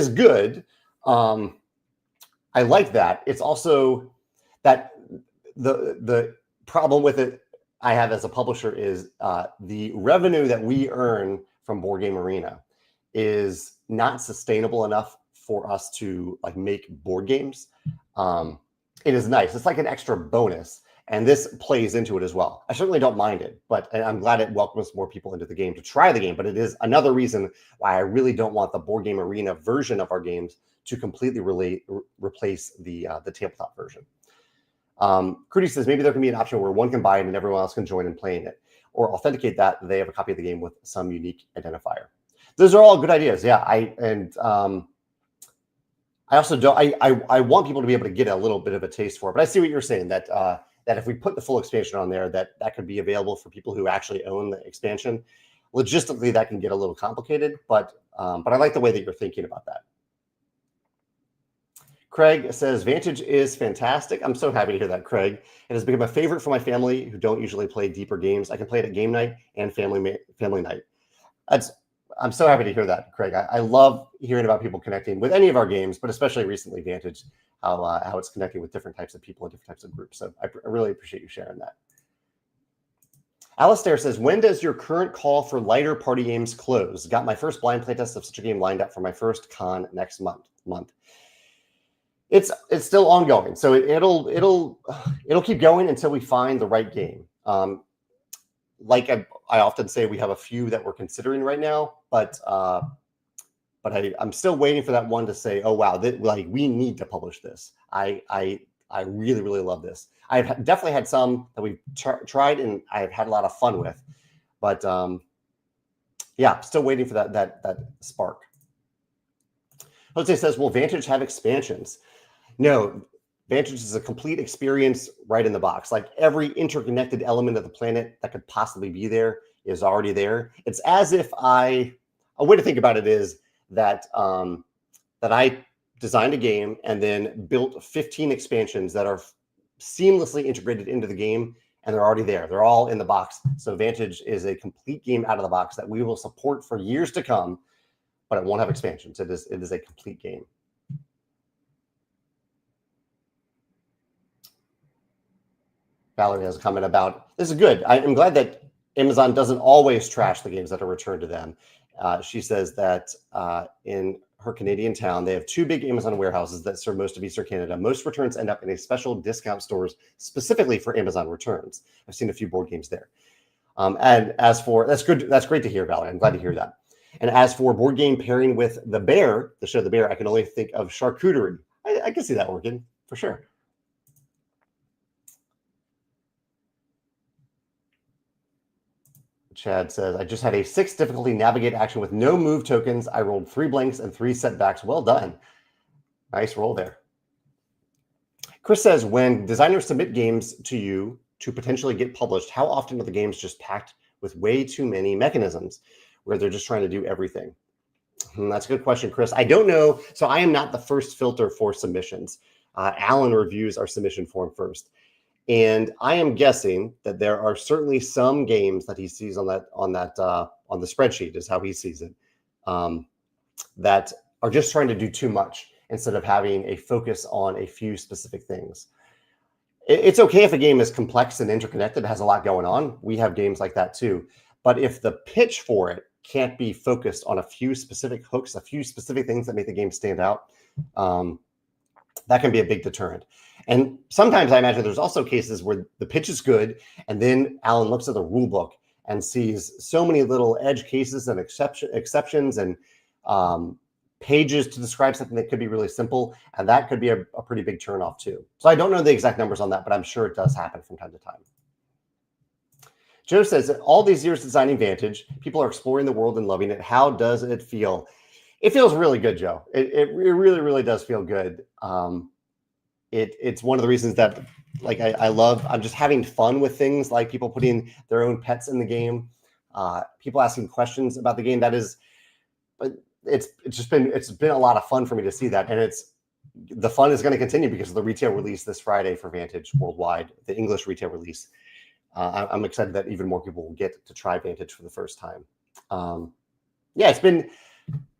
S1: good. I like that. It's also that the problem with it I have as a publisher is the revenue that we earn from Board Game Arena is not sustainable enough for us to like make board games. It is nice. It's like an extra bonus, and this plays into it as well. I certainly don't mind it, but I'm glad it welcomes more people into the game to try the game. But it is another reason why I really don't want the Board Game Arena version of our games to completely replace the tabletop version. Kruti says maybe there can be an option where one can buy it and everyone else can join in playing it, or authenticate that they have a copy of the game with some unique identifier. Those are all good ideas. Yeah, I also don't. I want people to be able to get a little bit of a taste for it. But I see what you're saying, that that if we put the full expansion on there, that could be available for people who actually own the expansion. Logistically, that can get a little complicated, but I like the way that you're thinking about that. Craig says, Vantage is fantastic. I'm so happy to hear that, Craig. It has become a favorite for my family who don't usually play deeper games. I can play it at game night and family night. I'm so happy to hear that, Craig. I love hearing about people connecting with any of our games, but especially recently Vantage, how it's connecting with different types of people and different types of groups. So I really appreciate you sharing that. Alistair says, when does your current call for lighter party games close? Got my first blind playtest of such a game lined up for my first con next month. It's still ongoing, so it'll keep going until we find the right game. Like I often say, we have a few that we're considering right now, but I'm still waiting for that one to say, oh wow, like we need to publish this. I really, really love this. I've definitely had some that we've tried and I've had a lot of fun with, but yeah, still waiting for that spark. Jose says, will Vantage have expansions? No, Vantage is a complete experience right in the box. Like every interconnected element of the planet that could possibly be there is already there. It's as if a way to think about it is that that I designed a game and then built 15 expansions that are seamlessly integrated into the game, and they're already there. They're all in the box. So Vantage is a complete game out of the box that we will support for years to come, but it won't have expansions. It is a complete game. Valerie has a comment about, this is good. I'm glad that Amazon doesn't always trash the games that are returned to them. She says that in her Canadian town, they have 2 big Amazon warehouses that serve most of Eastern Canada. Most returns end up in a special discount stores specifically for Amazon returns. I've seen a few board games there. And as for, that's good. That's great to hear, Valerie. I'm glad to hear that. And as for board game pairing with The Bear, the show The Bear, I can only think of charcuterie. I can see that working for sure. Chad says, I just had a 6 difficulty navigate action with no move tokens. I rolled 3 blanks and 3 setbacks. Well done. Nice roll there. Chris says, when designers submit games to you to potentially get published, how often are the games just packed with way too many mechanisms where they're just trying to do everything? That's a good question, Chris. I don't know. So I am not the first filter for submissions. Alan reviews our submission form first. And I am guessing that there are certainly some games that he sees on the spreadsheet, is how he sees it, that are just trying to do too much instead of having a focus on a few specific things. It's okay if a game is complex and interconnected, has a lot going on. We have games like that too. But if the pitch for it can't be focused on a few specific hooks, a few specific things that make the game stand out, that can be a big deterrent. And sometimes I imagine there's also cases where the pitch is good, and then Alan looks at the rule book and sees so many little edge cases and exceptions and pages to describe something that could be really simple, and that could be a pretty big turnoff too. So I don't know the exact numbers on that, but I'm sure it does happen from time to time. Joe says that all these years designing Vantage, people are exploring the world and loving it. How does it feel? It feels really good, Joe. It really, really does feel good. It's one of the reasons that, like, I love, I'm just having fun with things like people putting their own pets in the game, people asking questions about the game. That is, it's been a lot of fun for me to see that. And the fun is going to continue because of the retail release this Friday for Vantage worldwide, the English retail release. I'm excited that even more people will get to try Vantage for the first time. Yeah, it's been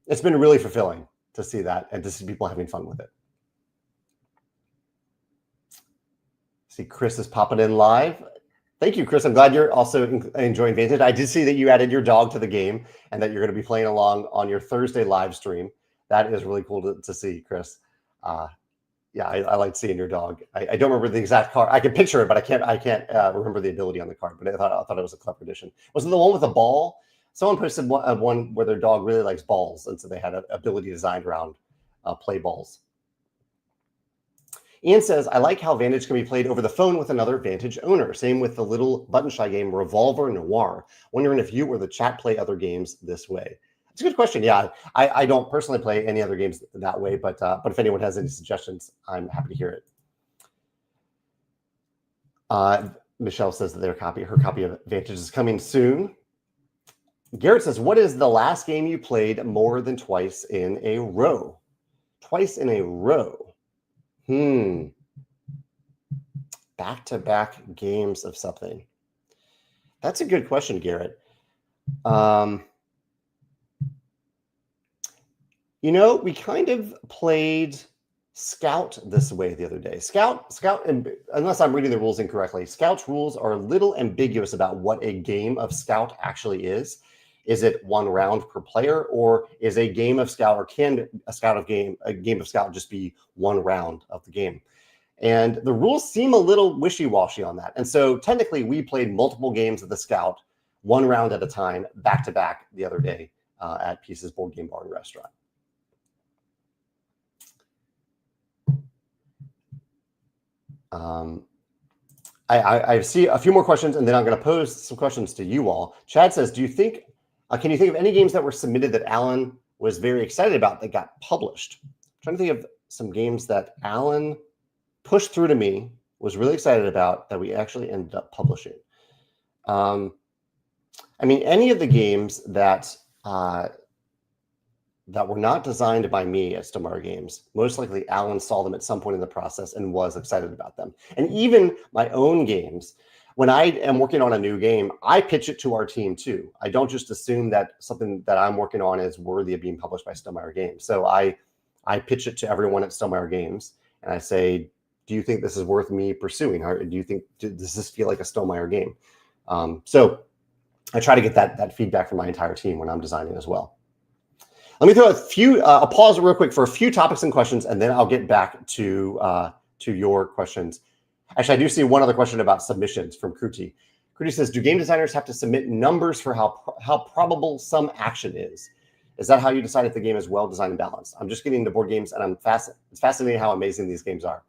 S1: really fulfilling to see that and to see people having fun with it. See, Chris is popping in live. Thank you, Chris. I'm glad you're also enjoying Vantage. I did see that you added your dog to the game and that you're going to be playing along on your Thursday live stream. That is really cool to see, Chris. Yeah, I like seeing your dog. I don't remember the exact card. I can picture it, but I can't remember the ability on the card. But I thought it was a clever addition. Was it the one with the ball? Someone posted one where their dog really likes balls, and so they had an ability designed around play balls. Ian says, I like how Vantage can be played over the phone with another Vantage owner. Same with the little button shy game Revolver Noir. Wondering if you or the chat play other games this way. It's a good question. Yeah, I don't personally play any other games that way, but if anyone has any suggestions, I'm happy to hear it. Michelle says that her copy of Vantage is coming soon. Garrett says, what is the last game you played more than twice in a row? Twice in a row. Back-to-back games of something. That's a good question, Garrett. We kind of played Scout this way the other day. Scout, and unless I'm reading the rules incorrectly, Scout's rules are a little ambiguous about what a game of Scout actually is. Is it one round per player, or is a game of Scout, or can a game of Scout just be one round of the game? And the rules seem a little wishy-washy on that. And so technically we played multiple games of the Scout, one round at a time, back to back the other day at Pieces Board Game Bar and Restaurant. I see a few more questions, and then I'm going to pose some questions to you all. Chad says, can you think of any games that were submitted that Alan was very excited about that got published? I'm trying to think of some games that Alan pushed through to me, was really excited about, that we actually ended up publishing. Any of the games that were not designed by me at Stonemaier Games, most likely Alan saw them at some point in the process and was excited about them. And even my own games, when I am working on a new game, I pitch it to our team too. I don't just assume that something that I'm working on is worthy of being published by Stonemaier Games. So I pitch it to everyone at Stonemaier Games, and I say, do you think this is worth me pursuing? Or does this feel like a Stonemaier game? So I try to get that feedback from my entire team when I'm designing as well. Let me throw a pause real quick for a few topics and questions, and then I'll get back to your questions. Actually, I do see one other question about submissions from Kruti. Kruti says, do game designers have to submit numbers for how probable some action is? Is that how you decide if the game is well designed and balanced? I'm just getting into board games, and it's fascinating how amazing these games are.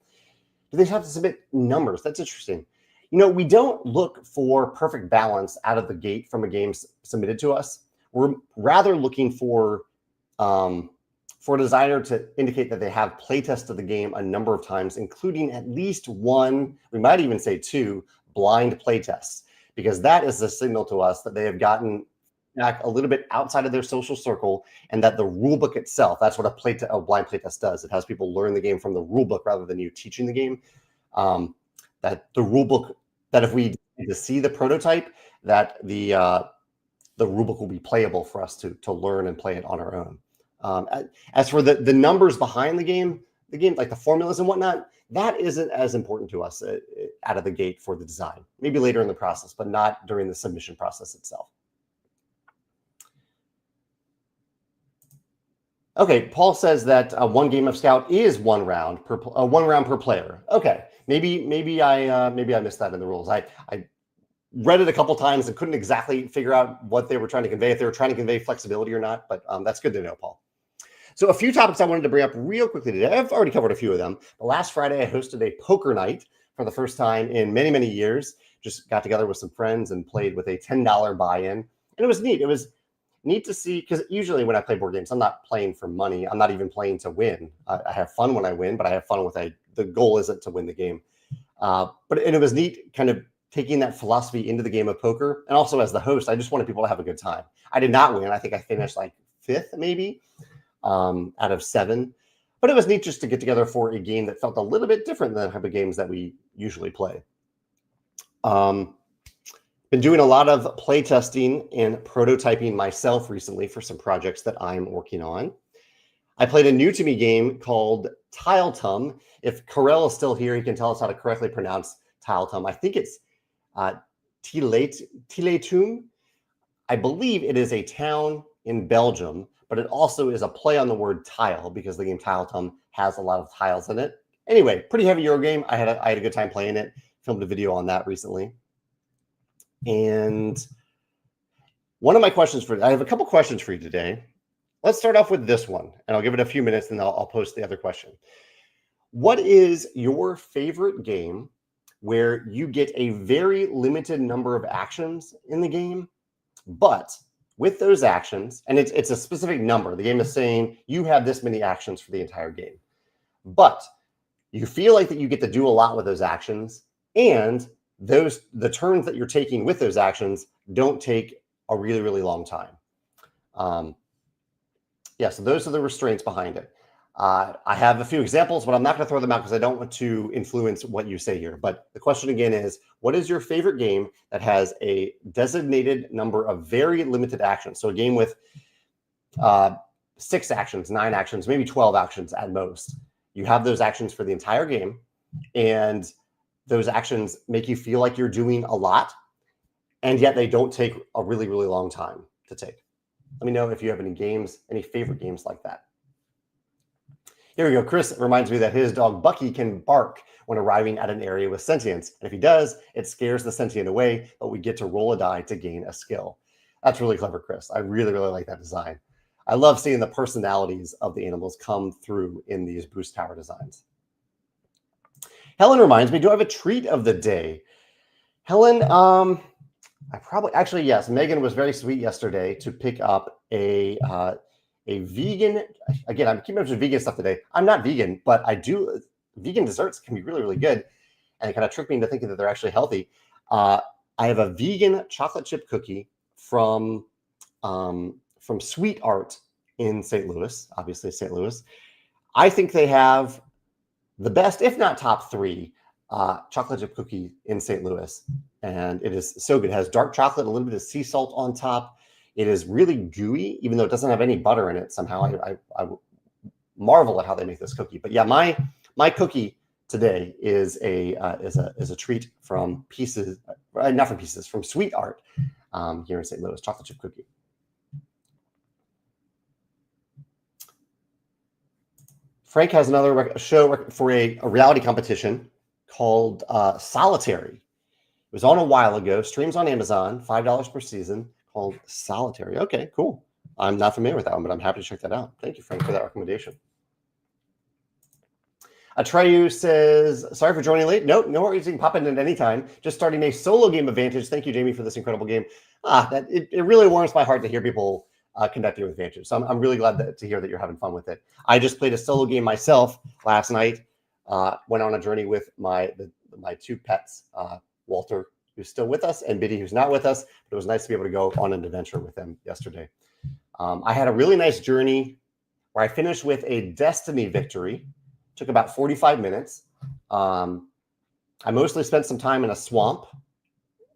S1: Do they have to submit numbers? That's interesting. We don't look for perfect balance out of the gate from a game submitted to us. We're rather looking for a designer to indicate that they have playtested the game a number of times, including at least one, we might even say two, blind playtests, because that is a signal to us that they have gotten back a little bit outside of their social circle, and that the rule book itself, that's what a blind playtest does. It has people learn the game from the rule book rather than you teaching the game. that the rule book, that if we need to see the prototype, that the rulebook will be playable for us to learn and play it on our own. As for the numbers behind the game, like the formulas and whatnot, that isn't as important to us out of the gate for the design. Maybe later in the process, but not during the submission process itself. Okay, Paul says that one game of Scout is one round per player. Okay, maybe I missed that in the rules. I read it a couple times and couldn't exactly figure out what they were trying to convey, if they were trying to convey flexibility or not, but that's good to know, Paul. So a few topics I wanted to bring up real quickly today. I've already covered a few of them. But last Friday, I hosted a poker night for the first time in many, many years. Just got together with some friends and played with a $10 buy-in. And it was neat. It was neat to see, because usually when I play board games, I'm not playing for money. I'm not even playing to win. I have fun when I win, but I have fun with the goal isn't to win the game. But it was neat kind of taking that philosophy into the game of poker. And also as the host, I just wanted people to have a good time. I did not win. I think I finished like 5th maybe out of 7. But it was neat just to get together for a game that felt a little bit different than the type of games that we usually play. Been doing a lot of play testing and prototyping myself recently for some projects that I'm working on. I played a new to me game called Tiletum. If Karel is still here, he can tell us how to correctly pronounce Tiletum. I think it's Tiletum. I believe it is a town in Belgium, but it also is a play on the word tile because the game Tiletum has a lot of tiles in it. Anyway, pretty heavy Euro game. I had a good time playing it. Filmed a video on that recently. And one of my questions I have a couple questions for you today. Let's start off with this one, and I'll give it a few minutes, and I'll post the other question. What is your favorite game where you get a very limited number of actions in the game, but with those actions, and it's a specific number, the game is saying you have this many actions for the entire game, but you feel like that you get to do a lot with those actions, and the turns that you're taking with those actions don't take a really, really long time. Yeah, so those are the restraints behind it. I have a few examples, but I'm not going to throw them out because I don't want to influence what you say here. But the question again is, what is your favorite game that has a designated number of very limited actions? So a game with 6 actions, 9 actions, maybe 12 actions at most. You have those actions for the entire game, and those actions make you feel like you're doing a lot, and yet they don't take a really, really long time to take. Let me know if you have any games, any favorite games like that. Here we go. Chris reminds me that his dog Bucky can bark when arriving at an area with sentience. And if he does, it scares the sentient away, but we get to roll a die to gain a skill. That's really clever, Chris. I really, really like that design. I love seeing the personalities of the animals come through in these boost tower designs. Helen reminds me, do I have a treat of the day? Helen, yes. Megan was very sweet yesterday to pick up a vegan, again, I'm keeping up with vegan stuff today. I'm not vegan, but vegan desserts can be really, really good. And it kind of tricked me into thinking that they're actually healthy. I have a vegan chocolate chip cookie from Sweet Art in St. Louis, obviously St. Louis. I think they have the best, if not top 3, chocolate chip cookie in St. Louis. And it is so good. It has dark chocolate, a little bit of sea salt on top. It is really gooey, even though it doesn't have any butter in it. Somehow I marvel at how they make this cookie. But yeah, my cookie today is a treat from from Sweet Art here in St. Louis, chocolate chip cookie. Frank has another show for a reality competition called Solitary. It was on a while ago. Streams on Amazon, $5 per season, called Solitary. Okay, cool. I'm not familiar with that one, but I'm happy to check that out. Thank you, Frank, for that recommendation. Atreyu says, sorry for joining late. No worries. You can pop in at any time. Just starting a solo game of Vantage. Thank you, Jamey, for this incredible game. It really warms my heart to hear people connecting with Vantage. So I'm really glad to hear that you're having fun with it. I just played a solo game myself last night. Went on a journey with my 2 pets, Walter, who's still with us, and Biddy, who's not with us. But it was nice to be able to go on an adventure with them yesterday. I had a really nice journey where I finished with a Destiny victory. Took about 45 minutes. I I mostly spent some time in a swamp,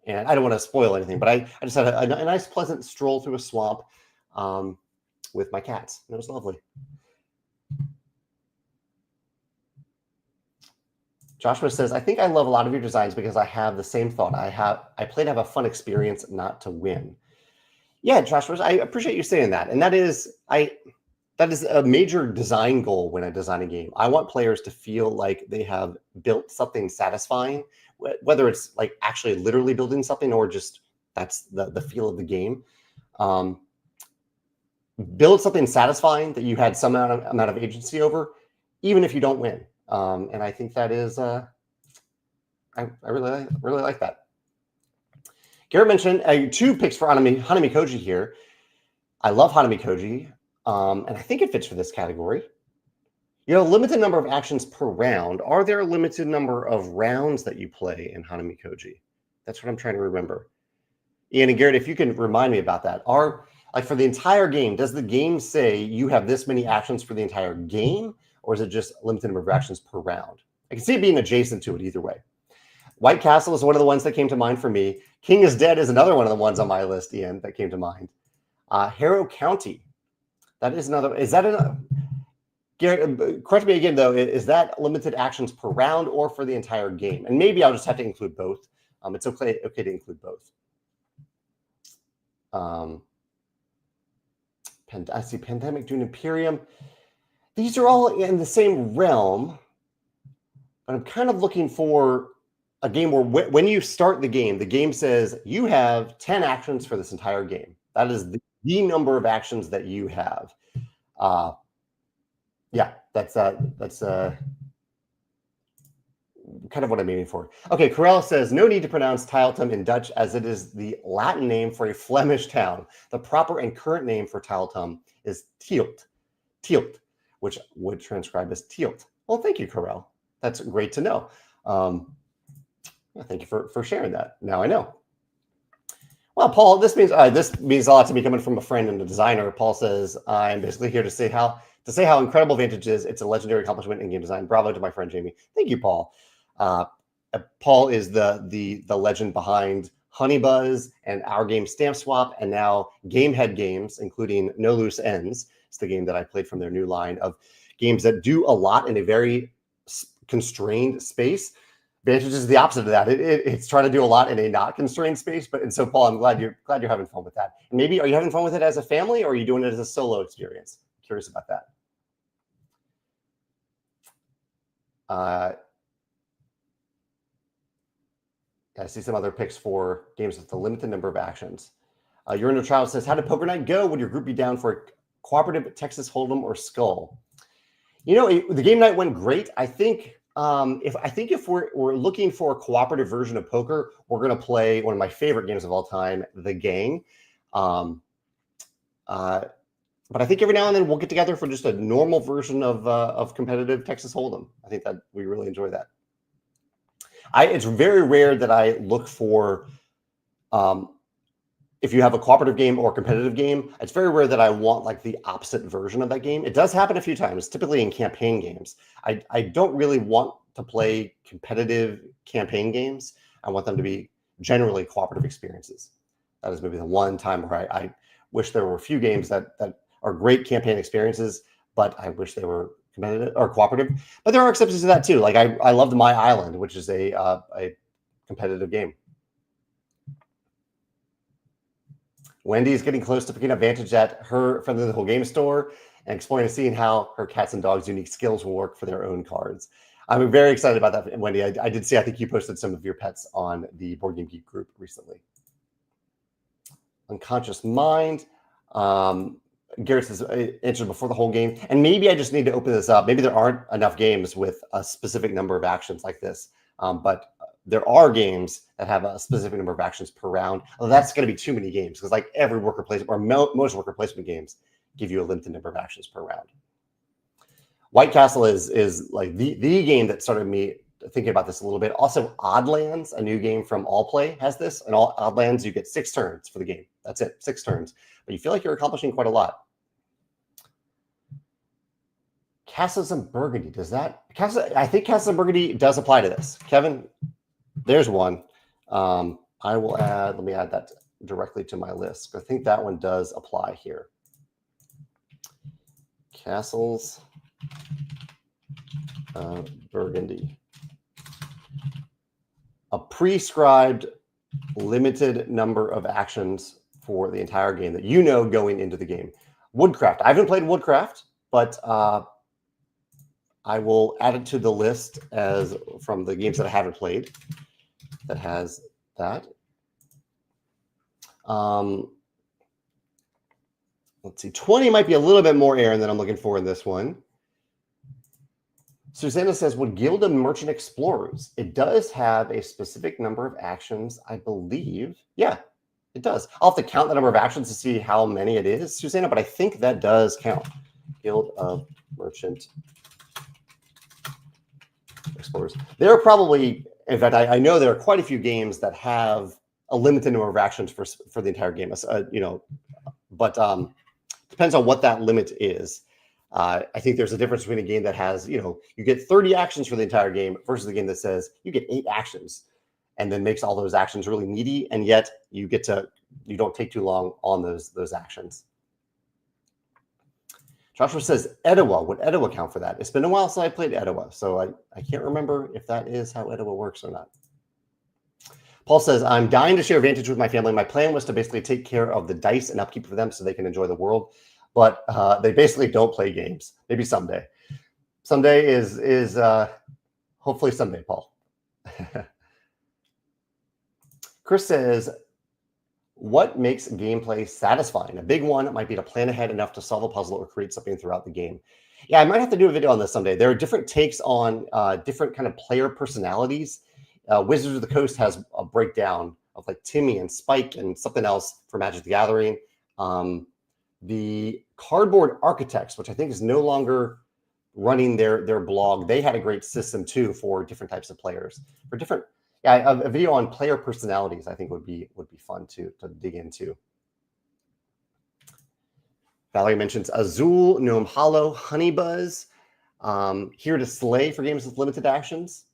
S1: and I don't want to spoil anything, but I just had a nice, pleasant stroll through a swamp with my cats. And it was lovely. Joshua says, I think I love a lot of your designs because I have the same thought. I play to have a fun experience, not to win. Yeah, Joshua, I appreciate you saying that. And that is a major design goal when I design a game. I want players to feel like they have built something satisfying, whether it's like actually literally building something or just that's the feel of the game. Build something satisfying that you had some amount of agency over, even if you don't win. And I think that is, I really like that. Garrett mentioned 2 picks for Hanami Koji here. I love Hanami Koji, and I think it fits for this category. You know, limited number of actions per round. Are there a limited number of rounds that you play in Hanami Koji? That's what I'm trying to remember. Ian and Garrett, if you can remind me about that. Like for the entire game, does the game say you have this many actions for the entire game, or is it just a limited number of actions per round? I can see it being adjacent to it either way. White Castle is one of the ones that came to mind for me. King is Dead is another one of the ones on my list, Ian, that came to mind. Harrow County. That is another. Is that a Garrett, correct me again, though. Is that limited actions per round or for the entire game? And maybe I'll just have to include both. It's okay to include both. I see Pandemic, Dune Imperium. These are all in the same realm, but I'm kind of looking for a game where when you start the game says you have 10 actions for this entire game. That is the number of actions that you have. Yeah, that's kind of what I'm aiming for. Okay, Corella says, no need to pronounce Tiletum in Dutch as it is the Latin name for a Flemish town. The proper and current name for Tiletum is Tielt, which would transcribe as Tielt. Well, thank you, Corell. That's great to know. Thank you for sharing that. Now I know. Well, Paul, this means a lot to me coming from a friend and a designer. Paul says, I'm basically here to say how incredible Vantage is. It's a legendary accomplishment in game design. Bravo to my friend Jamey. Thank you, Paul. Paul is the legend behind Honeybuzz and our game Stamp Swap, and now Gamehead Games, including No Loose Ends. It's the game that I played from their new line of games that do a lot in a very constrained space. Vantage is the opposite of that. It's trying to do a lot in a not constrained space. And so, Paul, I'm glad you're having fun with that. And maybe, are you having fun with it as a family, or are you doing it as a solo experience? Curious about that. I see some other picks for games with a limited number of actions. Your inner child says, how did poker night go? Would your group be down for a cooperative Texas Hold'em or Skull? You know, the game night went great. I think if we're looking for a cooperative version of poker, we're going to play one of my favorite games of all time, The Gang. But I think every now and then we'll get together for just a normal version of competitive Texas Hold'em. I think that we really enjoy that. It's very rare that I look for, if you have a cooperative game or competitive game, it's very rare that I want like the opposite version of that game. It does happen a few times, typically in campaign games. I don't really want to play competitive campaign games. I want them to be generally cooperative experiences. That is maybe the one time where I wish there were a few games that are great campaign experiences, but I wish they were competitive or cooperative. But there are exceptions to that too. Like I loved My Island, which is a competitive game. Wendy's getting close to picking up Vantage at her Friendly Little Game store and exploring and seeing how her cats and dogs' unique skills will work for their own cards. I'm very excited about that, Wendy. I did see, I think you posted some of your pets on the Board Game Geek group recently. Unconscious Mind. Garrett says, answered before the whole game. And maybe I just need to open this up. Maybe there aren't enough games with a specific number of actions like this. But there are games that have a specific number of actions per round. Well, that's going to be too many games because like every worker placement or most worker placement games give you a limited number of actions per round. White Castle is like the game that started me thinking about this a little bit. Also, Oddlands, a new game from All Play, has this. And Oddlands, you get 6 turns for the game. That's it, 6 turns. But you feel like you're accomplishing quite a lot. Castles and Burgundy, does that? I think Castles and Burgundy does apply to this. Kevin, there's one. I will add, let me add that directly to my list. I think that one does apply here. Castles of Burgundy. A prescribed limited number of actions for the entire game that you know going into the game. Woodcraft. I haven't played Woodcraft, but I will add it to the list as from the games that I haven't played that has that. Let's see. 20 might be a little bit more Aaron than I'm looking for in this one. Susanna says, would Guild of Merchant Explorers? It does have a specific number of actions, I believe. Yeah, it does. I'll have to count the number of actions to see how many it is, Susanna, but I think that does count. Guild of Merchant Explorers. There are probably, in fact, I know there are quite a few games that have a limited number of actions for the entire game. But depends on what that limit is. I think there's a difference between a game that has, you get 30 actions for the entire game versus a game that says you get 8 actions and then makes all those actions really meaty, and yet you don't take too long on those actions. Joshua says Etowah. Would Etowah count for that? It's been a while since I played Etowah, so I can't remember if that is how Etowah works or not. Paul says, I'm dying to share Vantage with my family. My plan was to basically take care of the dice and upkeep for them so they can enjoy the world. But they basically don't play games. Maybe someday. Someday is hopefully someday, Paul. Chris says, what makes gameplay satisfying? A big one might be to plan ahead enough to solve a puzzle or create something throughout the game. Yeah, I might have to do a video on this someday. There are different takes on different kind of player personalities. Wizards of the Coast has a breakdown of like Timmy and Spike and something else for Magic the Gathering. The Cardboard Architects, which I think is no longer running their blog, they had a great system too for different types of players. For different, a video on player personalities I think would be fun to dig into. Valerie mentions Azul, Gnome Hollow, Honeybuzz, Here to Slay for games with limited actions.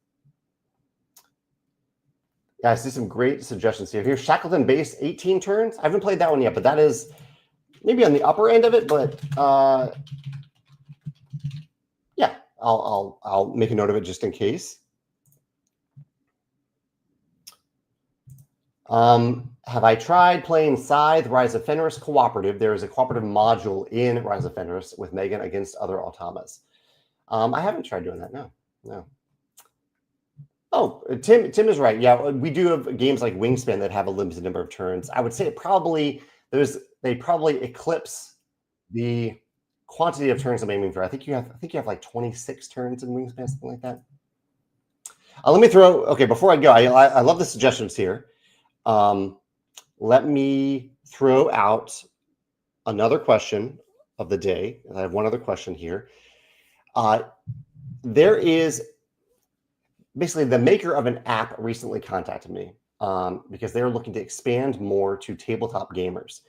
S1: Yeah, I see some great suggestions here. Here's Shackleton Base, 18 turns. I haven't played that one yet, but that is maybe on the upper end of it. But yeah, I'll make a note of it just in case. Have I tried playing Scythe, Rise of Fenris cooperative? There is a cooperative module in Rise of Fenris with Megan against other automas. I haven't tried doing that. No. Oh, Tim is right. Yeah, we do have games like Wingspan that have a limited number of turns. I would say they probably eclipse the quantity of turns I'm aiming for. I think you have like 26 turns in Wingspan, something like that. Let me before I go, I love the suggestions here. Let me throw out another question of the day. I have one other question here. There is basically the maker of an app recently contacted me because they're looking to expand more to tabletop gamers.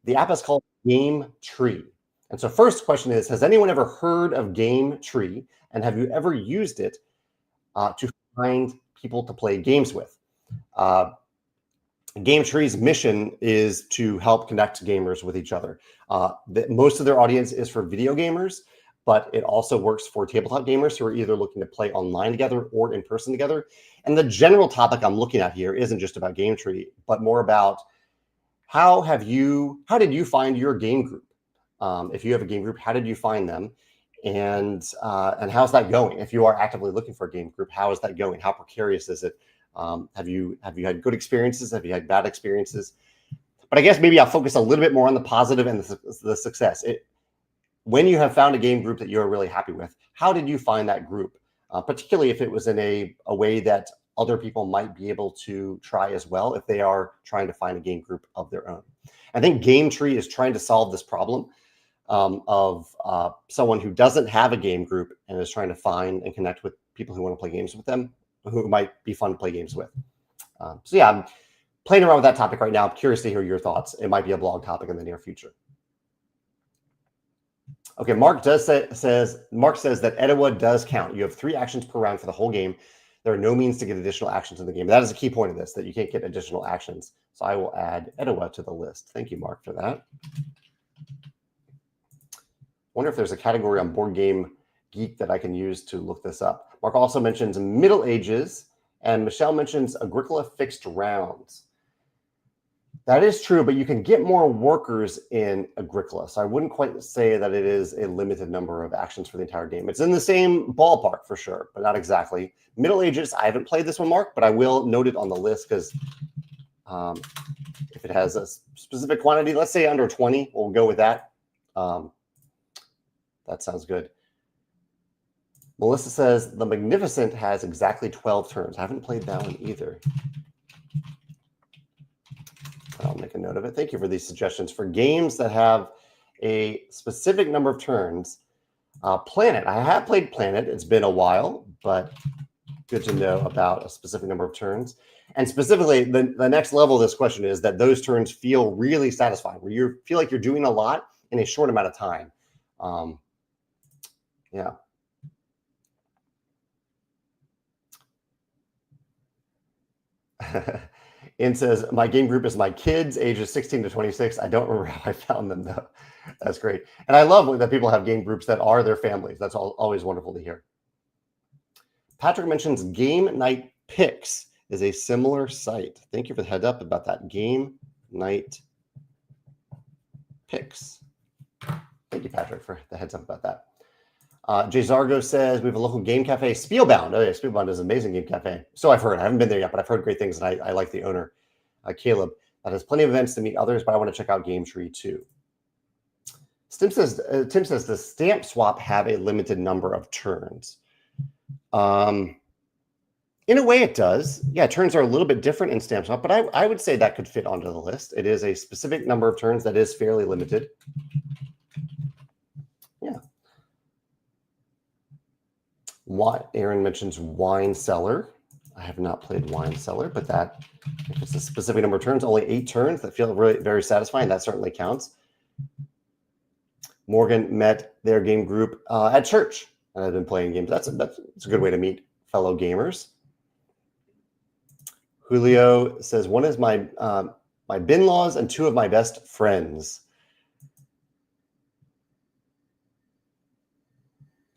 S1: The app is called Game Tree. And so first question is, has anyone ever heard of Game Tree? And have you ever used it to find people to play games with? Game Tree's mission is to help connect gamers with each other. Most of their audience is for video gamers, but it also works for tabletop gamers who are either looking to play online together or in person together. And the general topic I'm looking at here isn't just about Game Tree, but more about how did you find your game group? If you have a game group, how did you find them? And how's that going? If you are actively looking for a game group, how is that going? How precarious is it? Have you had good experiences? Have you had bad experiences? But I guess maybe I'll focus a little bit more on the positive and the success. When you have found a game group that you're really happy with, how did you find that group? Particularly if it was in a way that other people might be able to try as well if they are trying to find a game group of their own. I think Game Tree is trying to solve this problem of someone who doesn't have a game group and is trying to find and connect with people who want to play games with them, who might be fun to play games with. So yeah, I'm playing around with that topic right now. I'm curious to hear your thoughts. It might be a blog topic in the near future. Okay, Mark says that Etowah does count. You have 3 actions per round for the whole game. there are no means to get additional actions in the game. That is a key point of this, that you can't get additional actions. So I will add Etowah to the list. Thank you, Mark, for that. Wonder if there's a category on Board Game Geek that I can use to look this up. Mark also mentions Middle Ages, and Michelle mentions Agricola fixed rounds. That is true, but you can get more workers in Agricola. So I wouldn't quite say that it is a limited number of actions for the entire game. It's in the same ballpark for sure, but not exactly. Middle Ages, I haven't played this one, Mark, but I will note it on the list because if it has a specific quantity, let's say under 20, we'll go with that. That sounds good. Melissa says the Magnificent has exactly 12 turns. I haven't played that one either. I'll make a note of it. Thank you for these suggestions. For games that have a specific number of turns, Planet. I have played Planet. It's been a while, but good to know about a specific number of turns. And specifically, the next level of this question is that those turns feel really satisfying, where you feel like you're doing a lot in a short amount of time. Yeah. In says, my game group is my kids, ages 16 to 26. I don't remember how I found them, though. That's great. And I love that people have game groups that are their families. That's always wonderful to hear. Patrick mentions Game Night Picks is a similar site. Thank you for the heads up about that. Game Night Picks. Thank you, Patrick, for the heads up about that. Jay Zargo says, we have a local game cafe, Spielbound. Oh, yeah, Spielbound is an amazing game cafe. So I've heard. I haven't been there yet, but I've heard great things, and I like the owner, Caleb. That has plenty of events to meet others, but I want to check out Game Tree too. Tim says, does Stamp Swap have a limited number of turns? In a way, it does. Yeah, turns are a little bit different in Stamp Swap, but I would say that could fit onto the list. It is a specific number of turns that is fairly limited. Yeah. Aaron mentions Wine Cellar. I have not played Wine Cellar, but that, if it's a specific number of turns, only 8 turns that feel really very satisfying, that certainly counts. Morgan met their game group at church, and I've been playing games. That's a good way to meet fellow gamers. Julio says, one is my bin-laws and 2 of my best friends.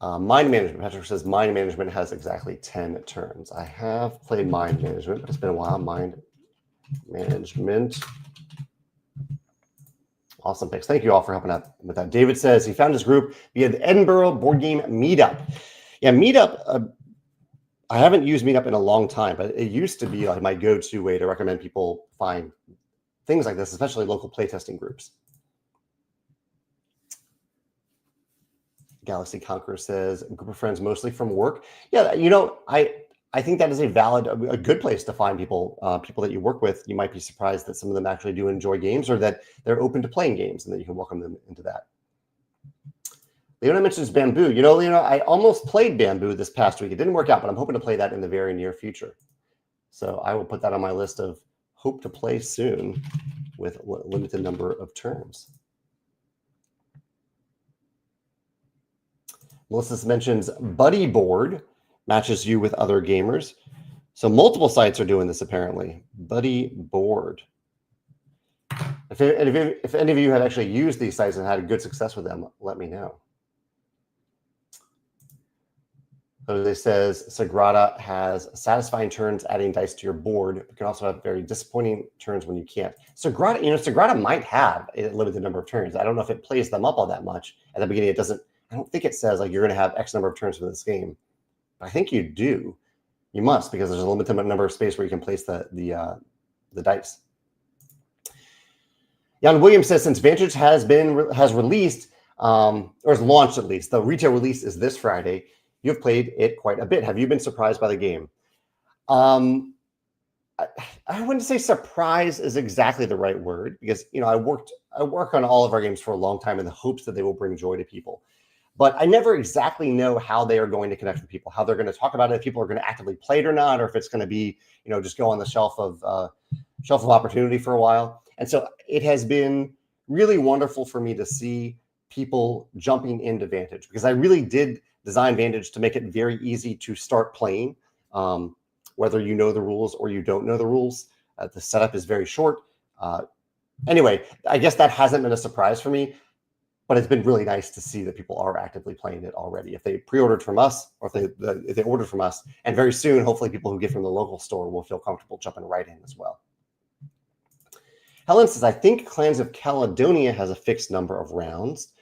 S1: Mind Management. Patrick says Mind Management has exactly 10 turns. I have played Mind Management, but it's been a while. Mind Management. Awesome picks. Thank you all for helping out with that. David says he found his group via the Edinburgh Board Game Meetup. Yeah, Meetup. I haven't used Meetup in a long time, but it used to be like my go-to way to recommend people find things like this, especially local playtesting groups. Galaxy Conqueror says, a group of friends mostly from work. Yeah, you know, I think that is a good place to find people, people that you work with. You might be surprised that some of them actually do enjoy games, or that they're open to playing games, and that you can welcome them into that. Leona mentions Bamboo. You know, Leona, I almost played Bamboo this past week. It didn't work out, but I'm hoping to play that in the very near future. So I will put that on my list of hope to play soon with a limited number of turns. Melissa mentions Buddy Board matches you with other gamers. So multiple sites are doing this, apparently. Buddy Board. If any of you have actually used these sites and had good success with them, let me know. Jose says Sagrada has satisfying turns adding dice to your board. It can also have very disappointing turns when you can't. Sagrada, you know, Sagrada might have a limited number of turns. I don't know if it plays them up all that much. At the beginning, it doesn't. I don't think it says like you're going to have X number of turns for this game. But I think you do. You must, because there's a limited number of space where you can place the dice. Jan Williams says, since Vantage has released, or has launched at least, the retail release is this Friday. You've played it quite a bit. Have you been surprised by the game? I wouldn't say surprise is exactly the right word, because you know I work on all of our games for a long time in the hopes that they will bring joy to people. But I never exactly know how they are going to connect with people, how they're going to talk about it, if people are going to actively play it or not, or if it's going to be, you know, just go on the shelf of opportunity for a while. And so it has been really wonderful for me to see people jumping into Vantage, because I really did design Vantage to make it very easy to start playing. whether you know the rules or you don't know the rules. The setup is very short. Anyway, I guess that hasn't been a surprise for me, but it's been really nice to see that people are actively playing it already. If they pre-ordered from us, or if they ordered from us, and very soon, hopefully people who get from the local store will feel comfortable jumping right in as well. Helen says, I think Clans of Caledonia has a fixed number of rounds.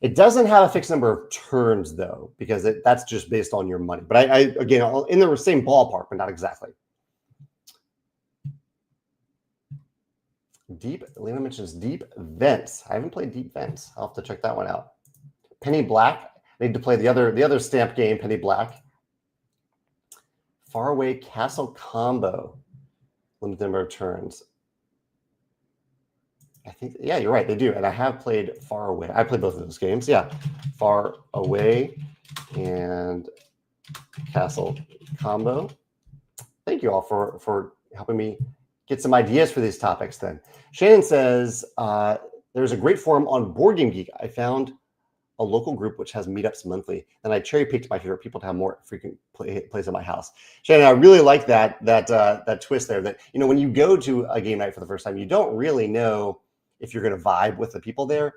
S1: It doesn't have a fixed number of turns, though, because that's just based on your money. But I again, in the same ballpark, but not exactly. Lena mentions Deep Vents. I haven't played Deep Vents. I'll have to check that one out. Penny Black. I need to play the other stamp game, Penny Black. Faraway Castle Combo. Limited number of turns. I think, yeah, you're right. They do. And I have played Far Away. I played both of those games. Yeah. Far Away and Castle Combo. Thank you all for helping me get some ideas for these topics then. Shannon says, there's a great forum on Board Game Geek. I found a local group which has meetups monthly, and I cherry-picked my favorite people to have more frequent plays at my house. Shannon, I really like that twist there, that, you know, when you go to a game night for the first time, you don't really know if you're going to vibe with the people there.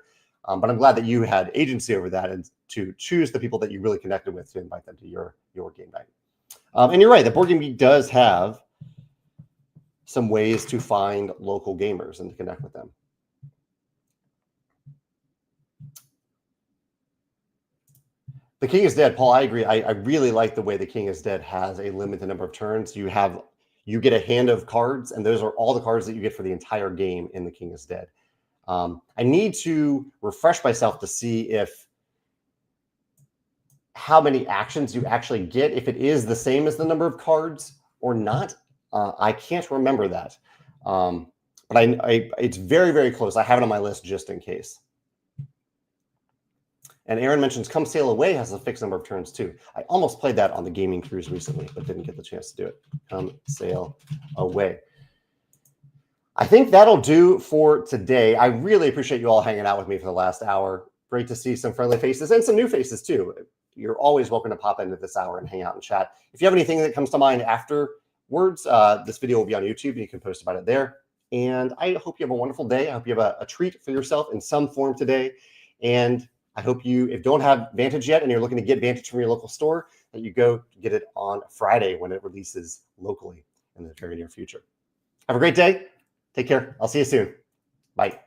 S1: But I'm glad that you had agency over that and to choose the people that you really connected with to invite them to your game night. And you're right, the Board Game Geek does have some ways to find local gamers and to connect with them. The King is Dead, Paul, I agree. I really like the way The King is Dead has a limited number of turns. You get a hand of cards, and those are all the cards that you get for the entire game in The King is Dead. I need to refresh myself to see how many actions you actually get, if it is the same as the number of cards or not. I can't remember that. But it's very, very close. I have it on my list just in case. And Aaron mentions Come Sail Away has a fixed number of turns too. I almost played that on the gaming cruise recently, but didn't get the chance to do it. Come Sail Away. I think that'll do for today. I really appreciate you all hanging out with me for the last hour. Great to see some friendly faces and some new faces too. You're always welcome to pop into this hour and hang out and chat. If you have anything that comes to mind afterwards, this video will be on YouTube and you can post about it there. And I hope you have a wonderful day. I hope you have a treat for yourself in some form today. And I hope if you don't have Vantage yet and you're looking to get Vantage from your local store, that you go get it on Friday when it releases locally in the very near future. Have a great day. Take care. I'll see you soon. Bye.